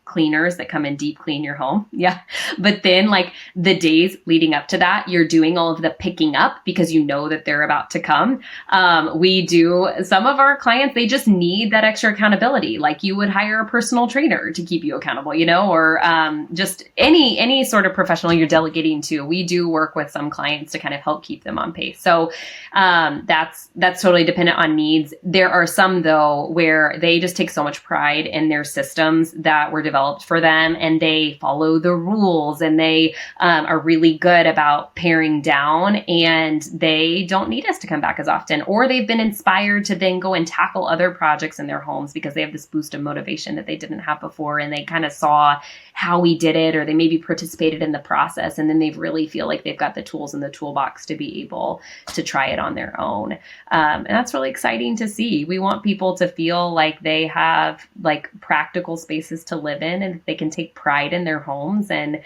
cleaners that come and deep clean your home. Yeah. But then like the days leading up to that, you're doing all of the picking up because you know that they're about to come. We do, some of our clients, they just need that extra accountability. Like you would hire a personal trainer to keep you accountable, or just any sort of professional you're delegating to. We do work with some clients to kind of help keep them on pace. So that's totally dependent on needs. There are some though where they just take so much pride in their systems that were developed for them and they follow the rules and they are really good about paring down and they don't need us to come back as often, or they've been inspired to then go and tackle other projects in their homes because they have this boost of motivation that they didn't have before and they kind of saw how we did it, or they maybe participated in the process and then they really feel like they've got the tools in the toolbox to be able to try it on their own. And that's really exciting to see. We want people to feel like they have like practical spaces to live in and they can take pride in their homes and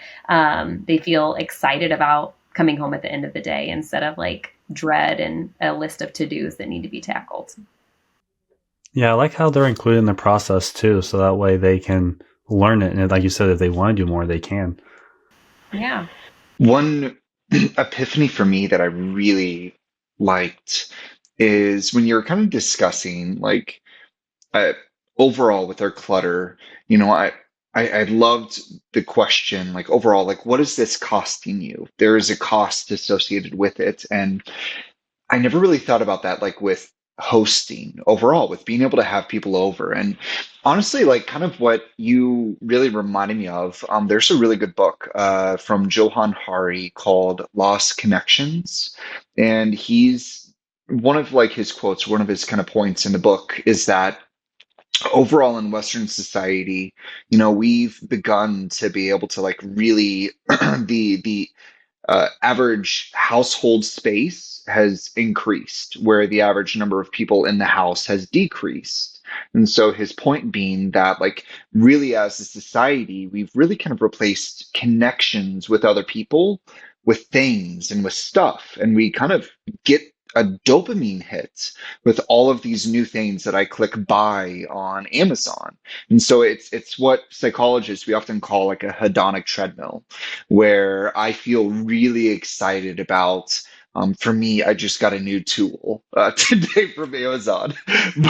they feel excited about coming home at the end of the day instead of like dread and a list of to-dos that need to be tackled. Yeah, I like how they're included in the process too, so that way they can learn it. And like you said, if they want to do more, they can. Yeah. One epiphany for me that I really liked is when you're kind of discussing like overall with our clutter, I loved the question, like overall, like what is this costing you? There is a cost associated with it. And I never really thought about that, like with hosting overall, with being able to have people over. And honestly, like kind of what you really reminded me of, there's a really good book from Johan Hari called Lost Connections. And he's one of like his quotes, one of his kind of points in the book is that overall in Western society, we've begun to be able to like really the average household space has increased, where the average number of people in the house has decreased. And so his point being that, like, really as a society, we've really kind of replaced connections with other people with things and with stuff. And we kind of get a dopamine hit with all of these new things that I click buy on Amazon. And so it's what psychologists we often call like a hedonic treadmill, where I feel really excited about. For me, I just got a new tool today from Amazon,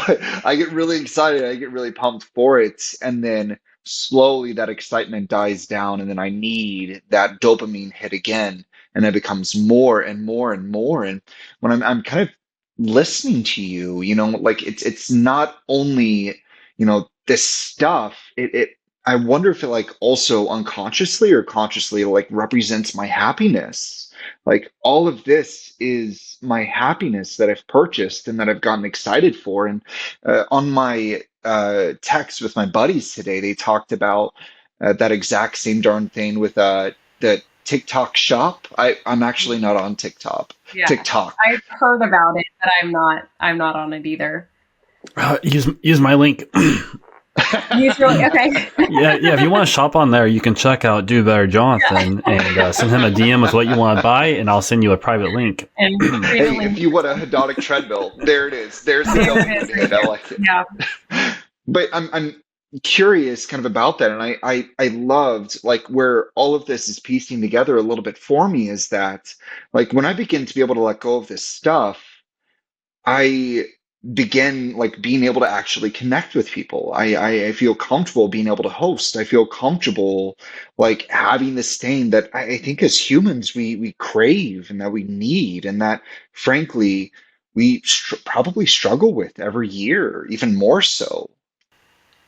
but I get really excited. I get really pumped for it. And then slowly that excitement dies down. And then I need that dopamine hit again. And it becomes more and more and more. And when I'm kind of listening to you, like it's not only, this stuff, I wonder if it like also unconsciously or consciously like represents my happiness. Like all of this is my happiness that I've purchased and that I've gotten excited for. And on my text with my buddies today, they talked about that exact same darn thing with the TikTok shop. I'm actually not on TikTok. Yeah. TikTok. I've heard about it, but I'm not on it either. Use my link. Usually, okay. Yeah. If you want to shop on there, you can check out Do Better Jonathan and send him a DM with what you want to buy, and I'll send you a private link. And create a Hey, link. if you want a hedonic treadmill, there it is. There's the There go it is, ingredient. right I there. like it. Yeah, But I'm curious kind of about that, and I loved like where all of this is piecing together a little bit for me is that like when I begin to be able to let go of this stuff, I begin like being able to actually connect with people. I feel comfortable being able to host. I feel comfortable like having this thing that I think as humans we crave and that we need and that frankly we probably struggle with every year, even more so.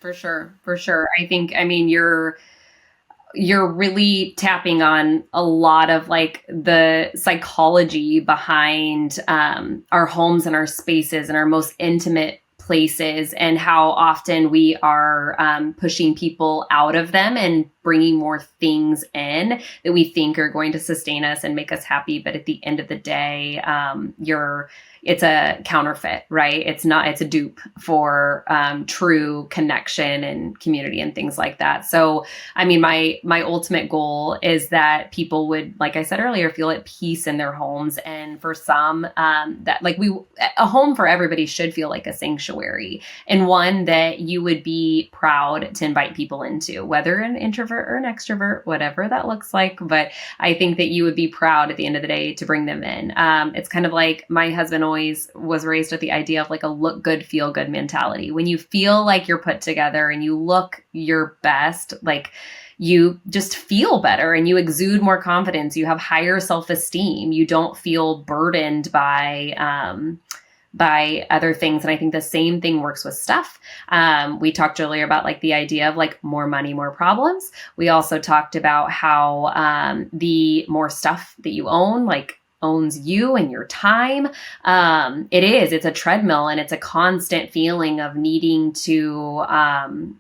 for sure, for sure. I think, I mean, you're really tapping on a lot of like the psychology behind our homes and our spaces and our most intimate places, and how often we are pushing people out of them and bringing more things in that we think are going to sustain us and make us happy. But at the end of the day, it's a counterfeit, right? It's not, it's a dupe for true connection and community and things like that. So I mean, my ultimate goal is that people would, like I said earlier, feel at peace in their homes. And for some, that like a home for everybody should feel like a sanctuary, and one that you would be proud to invite people into, whether an introvert or an extrovert, whatever that looks like. But I think that you would be proud at the end of the day to bring them in. It's kind of like my husband always was raised with the idea of like a look good, feel good mentality. When you feel like you're put together and you look your best, like you just feel better and you exude more confidence. You have higher self-esteem. You don't feel burdened by other things. And I think the same thing works with stuff. We talked earlier about like the idea of like more money, more problems. We also talked about how the more stuff that you own, like owns you and your time. It's a treadmill, and it's a constant feeling of needing to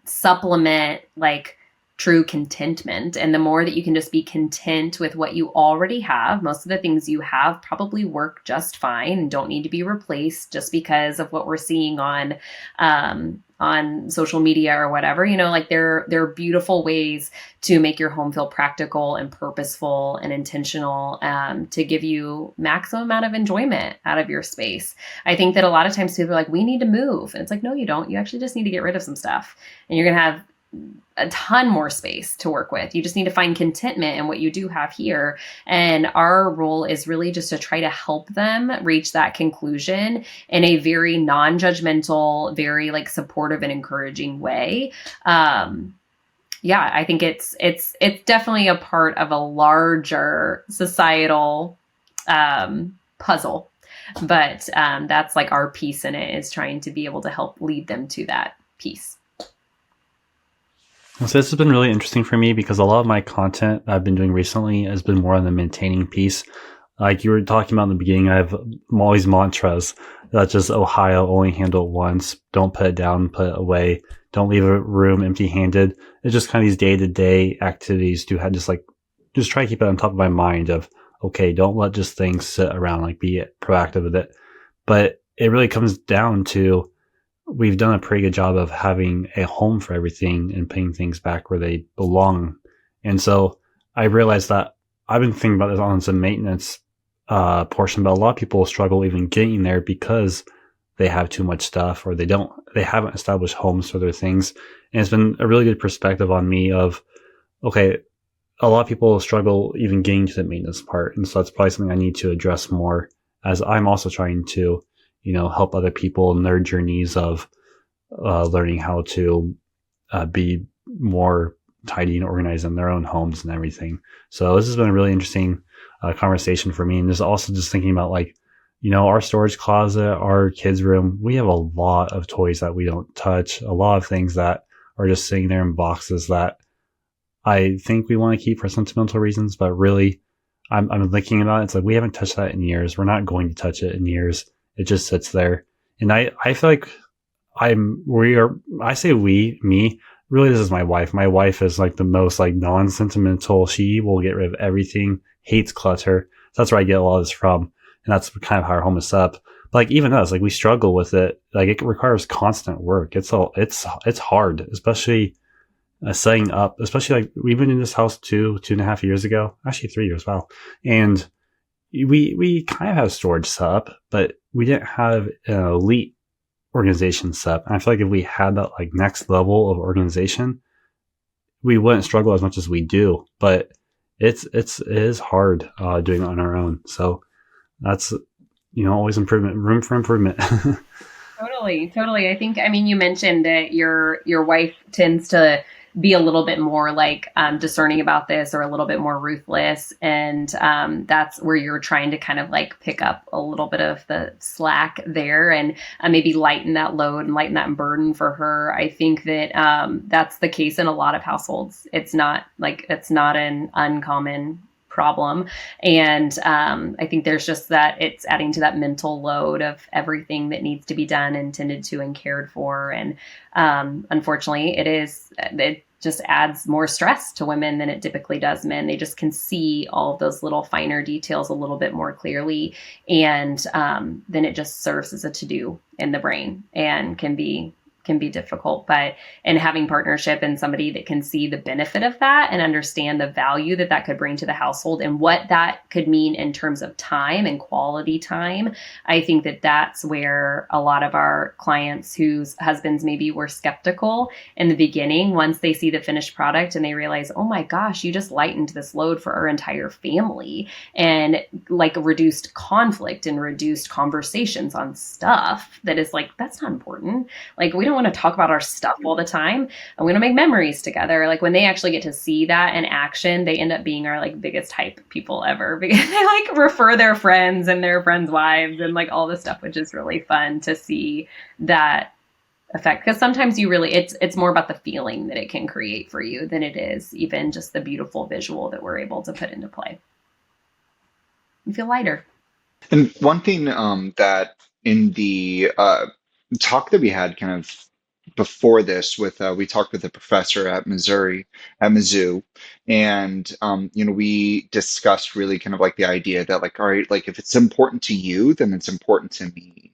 supplement like true contentment. And the more that you can just be content with what you already have, most of the things you have probably work just fine and don't need to be replaced just because of what we're seeing on social media or whatever. You know, like there are beautiful ways to make your home feel practical and purposeful and intentional, to give you maximum amount of enjoyment out of your space. I think that a lot of times people are like, we need to move. And it's like, no, you don't. You actually just need to get rid of some stuff, and you're going to have a ton more space to work with. You just need to find contentment in what you do have here. And our role is really just to try to help them reach that conclusion in a very non-judgmental, very like supportive and encouraging way. I think it's definitely a part of a larger societal puzzle. But that's like our piece in it, is trying to be able to help lead them to that piece. So this has been really interesting for me because a lot of my content I've been doing recently has been more on the maintaining piece. Like you were talking about in the beginning, I have all these mantras that just Ohio, only handle it once, don't put it down, put it away, don't leave a room empty-handed. It's just kind of these day-to-day activities to have just try to keep it on top of my mind of, okay, don't let just things sit around, like be proactive with it. But it really comes down to, we've done a pretty good job of having a home for everything and putting things back where they belong. And so I realized that I've been thinking about this on some maintenance portion, but a lot of people struggle even getting there because they have too much stuff, or they haven't established homes for their things. And it's been a really good perspective on me of, okay, a lot of people struggle even getting to the maintenance part. And so that's probably something I need to address more, as I'm also trying to, help other people in their journeys of learning how to be more tidy and organized in their own homes and everything. So this has been a really interesting conversation for me. And there's also just thinking about our storage closet, our kids' room. We have a lot of toys that we don't touch, a lot of things that are just sitting there in boxes that I think we want to keep for sentimental reasons, but really I'm thinking about it. It's like, we haven't touched that in years. We're not going to touch it in years. It just sits there. And I feel like I say me, really this is my wife. My wife is like the most like non-sentimental. She will get rid of everything, hates clutter. So that's where I get a lot of this from. And that's kind of how our home is set up. Like even us, like we struggle with it. Like it requires constant work. It's hard, especially setting up. Especially like we've been in this house 2.5 years ago, actually 3 years. Wow, and we kind of have storage set up, but we didn't have an elite organization set up. And I feel like if we had that like next level of organization, we wouldn't struggle as much as we do. But it is hard doing it on our own. So that's always improvement, room for improvement. Totally, totally. I mean, you mentioned that your wife tends to be a little bit more like discerning about this, or a little bit more ruthless, and that's where you're trying to kind of like pick up a little bit of the slack there, and maybe lighten that load and lighten that burden for her. I think that that's the case in a lot of households. It's not an uncommon problem. And I think there's just that it's adding to that mental load of everything that needs to be done and tended to and cared for. And unfortunately, it just adds more stress to women than it typically does men. They just can see all of those little finer details a little bit more clearly. And then it just serves as a to-do in the brain and can be difficult. But in having partnership and somebody that can see the benefit of that and understand the value that that could bring to the household and what that could mean in terms of time and quality time, I think that that's where a lot of our clients whose husbands maybe were skeptical in the beginning, once they see the finished product and they realize, oh my gosh, you just lightened this load for our entire family, and like reduced conflict and reduced conversations on stuff that is like, that's not important. Like, we don't want to talk about our stuff all the time, and we don't make memories together. Like, when they actually get to see that in action, they end up being our like biggest hype people ever, because they like refer their friends and their friends' wives and like all this stuff, which is really fun to see that effect. Because sometimes it's more about the feeling that it can create for you than it is even just the beautiful visual that we're able to put into play. You feel lighter. And one thing that in the talk that we had kind of before this with we talked with a professor at Mizzou, and we discussed really kind of like the idea that like, all right, like if it's important to you, then it's important to me.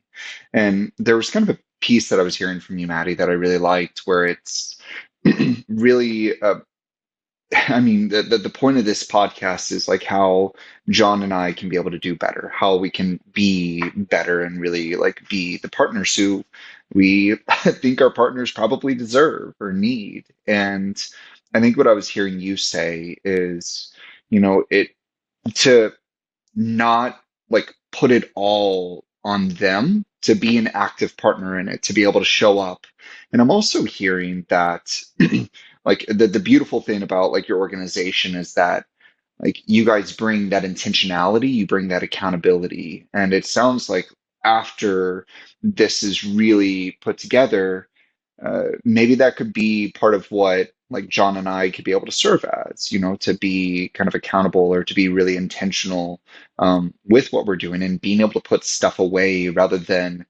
And there was kind of a piece that I was hearing from you, Maddie, that I really liked, where it's really I mean, the point of this podcast is like how John and I can be able to do better, how we can be better and really like be the partners who we think our partners probably deserve or need. And I think what I was hearing you say is, it to not like put it all on them, to be an active partner in it, to be able to show up. And I'm also hearing that like the beautiful thing about like your organization is that like you guys bring that intentionality, you bring that accountability. And it sounds like after this is really put together, maybe that could be part of what like John and I could be able to serve as, to be kind of accountable or to be really intentional with what we're doing and being able to put stuff away rather than,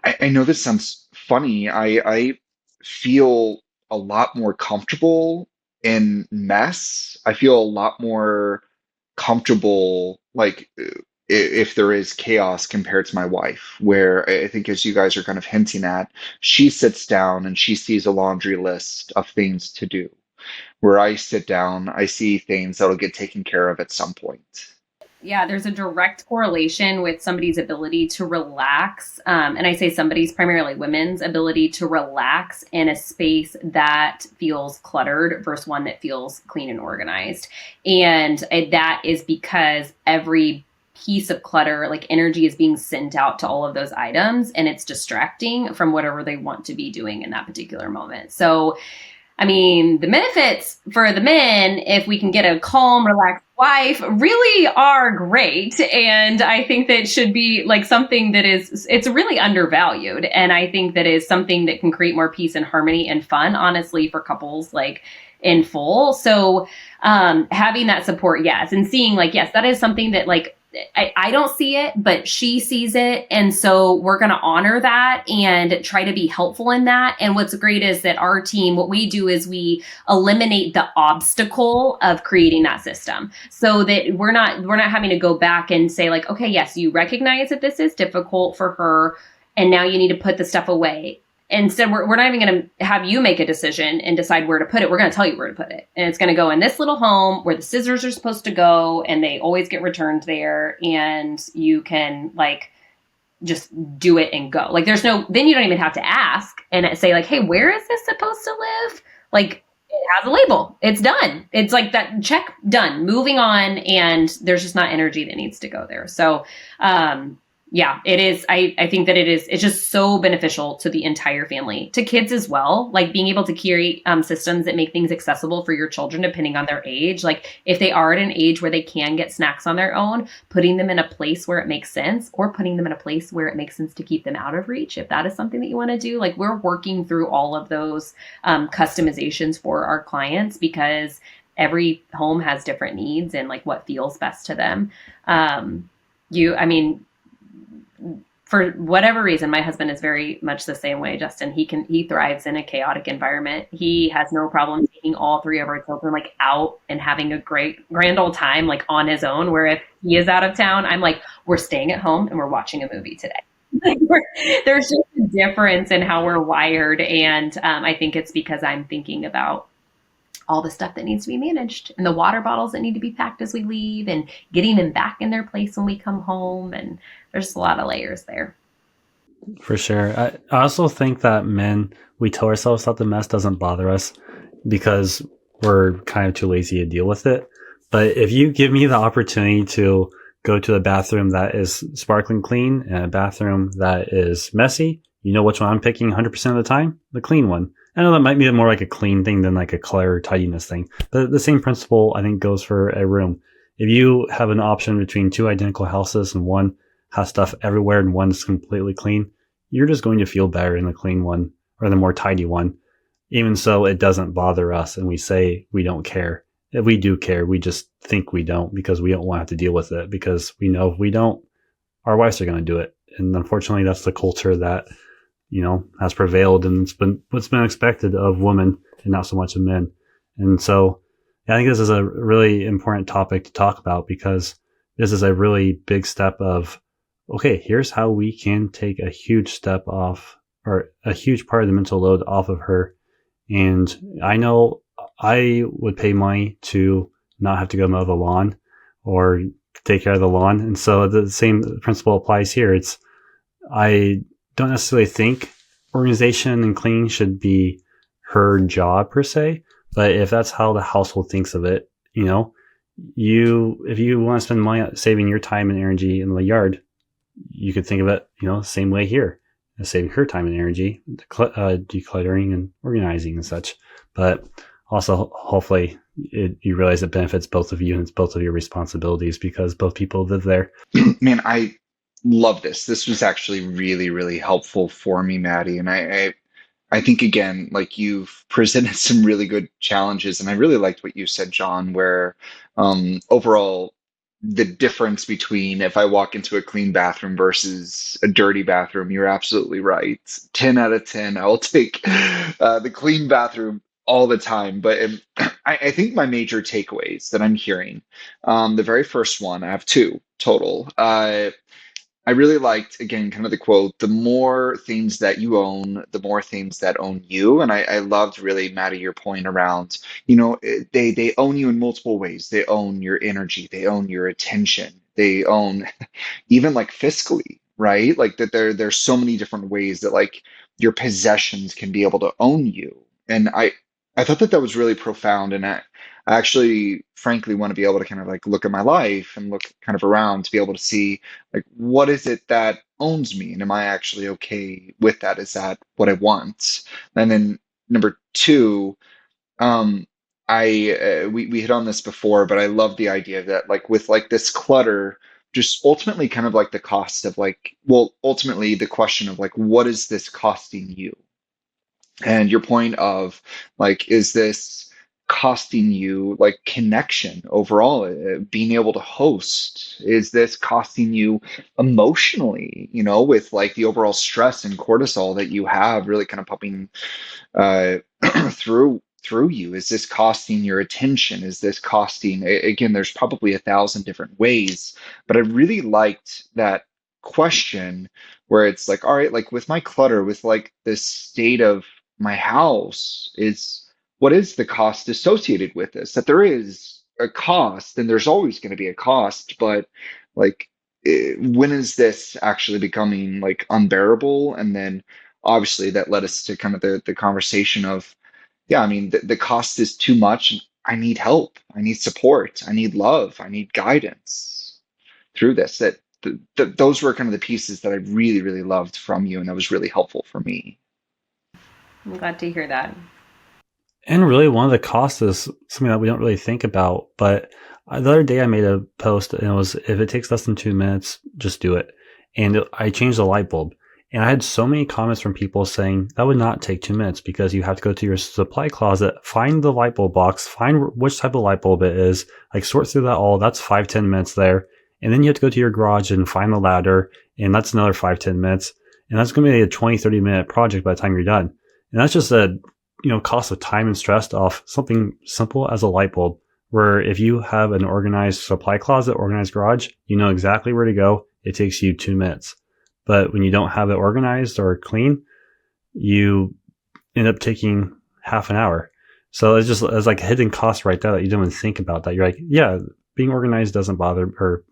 I know this sounds funny. I feel a lot more comfortable in mess. I feel a lot more comfortable, like if there is chaos compared to my wife, where I think, as you guys are kind of hinting at, she sits down and she sees a laundry list of things to do. Where I sit down, I see things that'll get taken care of at some point. Yeah, there's a direct correlation with somebody's ability to relax. And I say somebody's, primarily women's ability to relax in a space that feels cluttered versus one that feels clean and organized. And that is because every piece of clutter, like energy, is being sent out to all of those items, and it's distracting from whatever they want to be doing in that particular moment. So I mean, the benefits for the men, if we can get a calm, relaxed wife, really are great. And I think that should be like something that it's really undervalued. And I think that is something that can create more peace and harmony and fun, honestly, for couples like in full. So having that support, yes. And seeing like, yes, that is something that like I don't see it, but she sees it. And so we're going to honor that and try to be helpful in that. And what's great is that our team, what we do is we eliminate the obstacle of creating that system so that we're not having to go back and say like, okay, yes, you recognize that this is difficult for her. And now you need to put the stuff away. Instead, we're not even going to have you make a decision and decide where to put it. We're going to tell you where to put it. And it's going to go in this little home where the scissors are supposed to go and they always get returned there. And you can like just do it and go. Like there's no, then you don't even have to ask and say like, hey, where is this supposed to live? Like it has a label. It's done. It's like that check done, moving on. And there's just not energy that needs to go there. So, yeah, it is. I think that it's just so beneficial to the entire family, to kids as well. Like being able to create systems that make things accessible for your children, depending on their age. Like if they are at an age where they can get snacks on their own, putting them in a place where it makes sense, or putting them in a place where it makes sense to keep them out of reach. If that is something that you want to do, like we're working through all of those customizations for our clients because every home has different needs and like what feels best to them. For whatever reason, my husband is very much the same way, Justin. He thrives in a chaotic environment. He has no problem taking all three of our children like out and having a grand old time like on his own. Where if he is out of town, I'm like, we're staying at home and we're watching a movie today. Like there's just a difference in how we're wired. And I think it's because I'm thinking about all the stuff that needs to be managed and the water bottles that need to be packed as we leave and getting them back in their place when we come home. And there's a lot of layers there. For sure. I also think that men, we tell ourselves that the mess doesn't bother us because we're kind of too lazy to deal with it. But if you give me the opportunity to go to a bathroom that is sparkling clean and a bathroom that is messy, you know which one I'm picking 100% of the time? The clean one. I know that might be more like a clean thing than like a clutter tidiness thing. But the same principle, I think, goes for a room. If you have an option between two identical houses and one has stuff everywhere and one's completely clean, you're just going to feel better in the clean one or the more tidy one. Even so, it doesn't bother us and we say we don't care. If we do care, we just think we don't because we don't want to have to deal with it because we know if we don't, our wives are going to do it. And unfortunately, that's the culture that has prevailed, and it's been what's been expected of women and not so much of men. And so I think this is a really important topic to talk about because this is a really big step of, okay, here's how we can take a huge step off or a huge part of the mental load off of her. And I know I would pay money to not have to go mow the lawn or take care of the lawn. And so the same principle applies here. I don't necessarily think organization and cleaning should be her job per se, but if that's how the household thinks of it, if you want to spend money saving your time and energy in the yard, you could think of it, same way here, saving her time and energy, decluttering and organizing and such. But also, hopefully, you realize it benefits both of you and it's both of your responsibilities because both people live there. Man, I love this. This was actually really, really helpful for me, Maddie. And I think again, like you've presented some really good challenges, and I really liked what you said, John, where overall the difference between if I walk into a clean bathroom versus a dirty bathroom, you're absolutely right. 10 out of 10, I will take the clean bathroom all the time. But I think my major takeaways that I'm hearing, the very first one, I have two total. I really liked, again, kind of the quote, the more things that you own, the more things that own you. And I loved really, Maddie, your point around, they own you in multiple ways. They own your energy. They own your attention. They own even like fiscally, right? Like that there's so many different ways that like your possessions can be able to own you. And I thought that was really profound. And I actually, frankly, want to be able to kind of like look at my life and look kind of around to be able to see like what is it that owns me, and am I actually okay with that? Is that what I want? And then number two, we hit on this before, but I love the idea that like with like this clutter, just ultimately kind of like the cost of like, well, ultimately the question of like, what is this costing you? And your point of like, is this costing you like connection overall, being able to host? Is this costing you emotionally, with like the overall stress and cortisol that you have really kind of pumping uh, through you? Is this costing your attention? Is this costing, again, there's probably 1,000 different ways, but I really liked that question where it's like, all right, like with my clutter, with like the state of my house, is what is the cost associated with this? That there is a cost, and there's always going to be a cost, but like, when is this actually becoming like unbearable? And then obviously that led us to kind of the conversation of, yeah, I mean, the cost is too much. I need help. I need support. I need love. I need guidance through this. Those were kind of the pieces that I really, really loved from you, and that was really helpful for me. I'm glad to hear that. And really, one of the costs is something that we don't really think about. But the other day, I made a post, and it was, if it takes less than 2 minutes, just do it. And I changed the light bulb. And I had so many comments from people saying that would not take 2 minutes because you have to go to your supply closet, find the light bulb box, find which type of light bulb it is, like sort through that all. That's 5-10 minutes there. And then you have to go to your garage and find the ladder, and that's another 5-10 minutes. And that's going to be a 20-30 minute project by the time you're done. And that's just a cost of time and stress off something simple as a light bulb, where if you have an organized supply closet, organized garage, you know exactly where to go. It takes you 2 minutes. But when you don't have it organized or clean, you end up taking half an hour. So it's like a hidden cost right there that you don't even think about, that you're like, yeah, being organized doesn't bother, or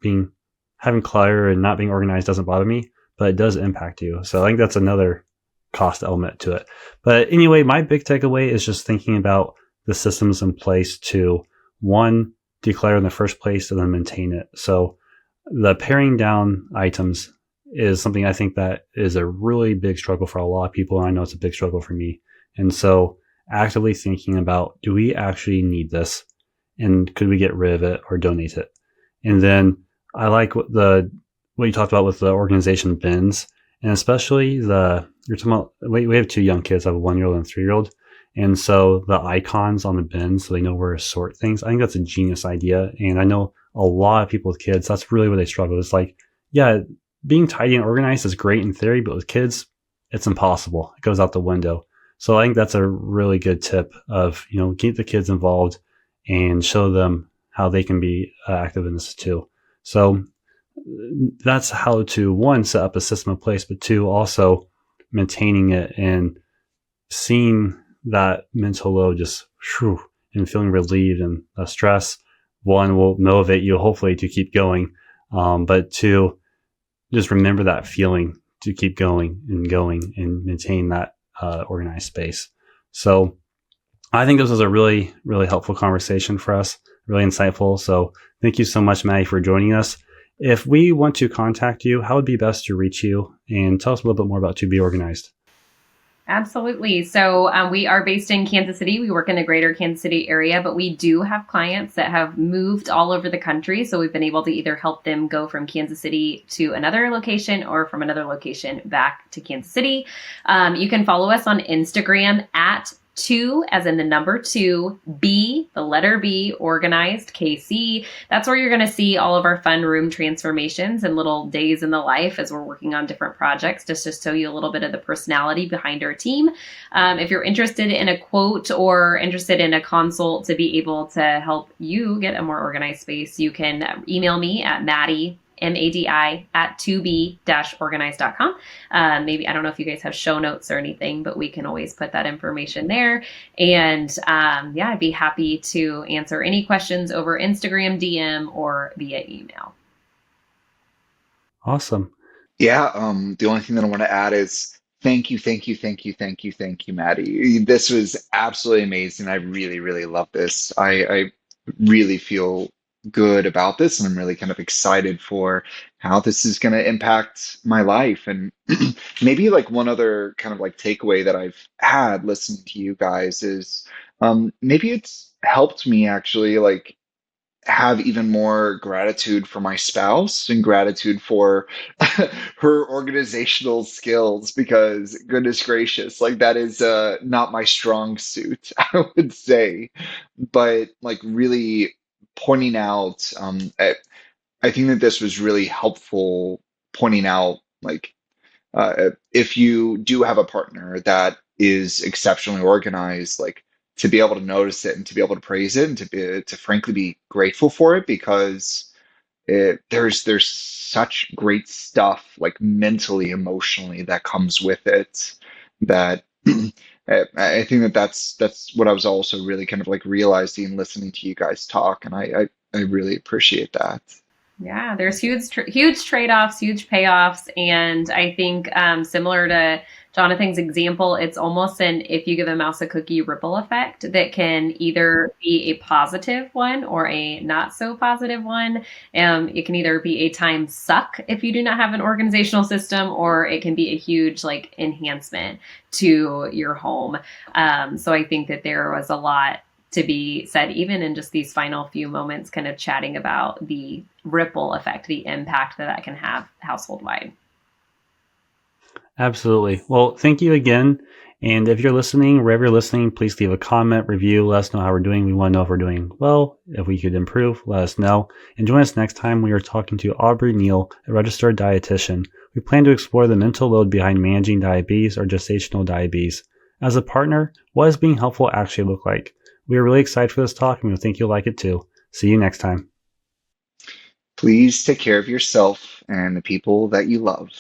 having clutter and not being organized doesn't bother me, but it does impact you. So I think that's another cost element to it. But anyway, my big takeaway is just thinking about the systems in place to, one, declare in the first place and then maintain it. So the paring down items is something I think that is a really big struggle for a lot of people. And I know it's a big struggle for me. And so actively thinking about, do we actually need this? And could we get rid of it or donate it? And then I like what you talked about with the organization bins, and especially you're talking about, we have two young kids. I have a 1-year-old and a 3-year-old. And so the icons on the bins, so they know where to sort things. I think that's a genius idea. And I know a lot of people with kids, that's really where they struggle. It's like, yeah, being tidy and organized is great in theory, but with kids, it's impossible. It goes out the window. So I think that's a really good tip of, keep the kids involved and show them how they can be active in this too. So that's how to, one, set up a system in place, but two, also maintaining it and seeing that mental load just and feeling relieved, and the stress, one, will motivate you hopefully to keep going. But two, just remember that feeling to keep going and maintain that organized space. So I think this was a really, really helpful conversation for us, really insightful. So thank you so much, Maddie, for joining us. If we want to contact you, how would be best to reach you? And tell us a little bit more about To Be Organized. Absolutely. So we are based in Kansas City. We work in the greater Kansas City area, but we do have clients that have moved all over the country. So we've been able to either help them go from Kansas City to another location or from another location back to Kansas City. You can follow us on Instagram at 2, as in the number 2, B, the letter B, organized, KC. That's where you're going to see all of our fun room transformations and little days in the life as we're working on different projects, just to show you a little bit of the personality behind our team. If you're interested in a quote or interested in a consult to be able to help you get a more organized space, you can email me at Madi, MADI at 2b-organized.com. Maybe, I don't know if you guys have show notes or anything, but we can always put that information there. And I'd be happy to answer any questions over Instagram DM or via email. Awesome. Yeah, the only thing that I want to add is thank you, Maddie. This was absolutely amazing. I really, really love this. I really feel good about this, and I'm really kind of excited for how this is going to impact my life. And maybe like one other kind of like takeaway that I've had listening to you guys is maybe it's helped me actually like have even more gratitude for my spouse and gratitude for her organizational skills because goodness gracious, like that is not my strong suit, I would say. But like really pointing out, I think that this was really helpful pointing out like if you do have a partner that is exceptionally organized, like to be able to notice it and to be able to praise it and to frankly be grateful for it because there's such great stuff like mentally, emotionally that comes with it that I think that that's what I was also really kind of like realizing listening to you guys talk, and I really appreciate that. Yeah, there's huge trade-offs, huge payoffs, and I think similar to Jonathan's example, it's almost an if you give a mouse a cookie ripple effect that can either be a positive one or a not so positive one. It can either be a time suck if you do not have an organizational system, or it can be a huge like enhancement to your home. So I think that there was a lot to be said, even in just these final few moments, kind of chatting about the ripple effect, the impact that that can have household wide. Absolutely. Well, thank you again. And if you're listening, wherever you're listening, please leave a comment, review, let us know how we're doing. We want to know if we're doing well. If we could improve, let us know. And join us next time. We are talking to Aubrey Neal, a registered dietitian. We plan to explore the mental load behind managing diabetes or gestational diabetes. As a partner, what does being helpful actually look like? We are really excited for this talk, and we think you'll like it too. See you next time. Please take care of yourself and the people that you love.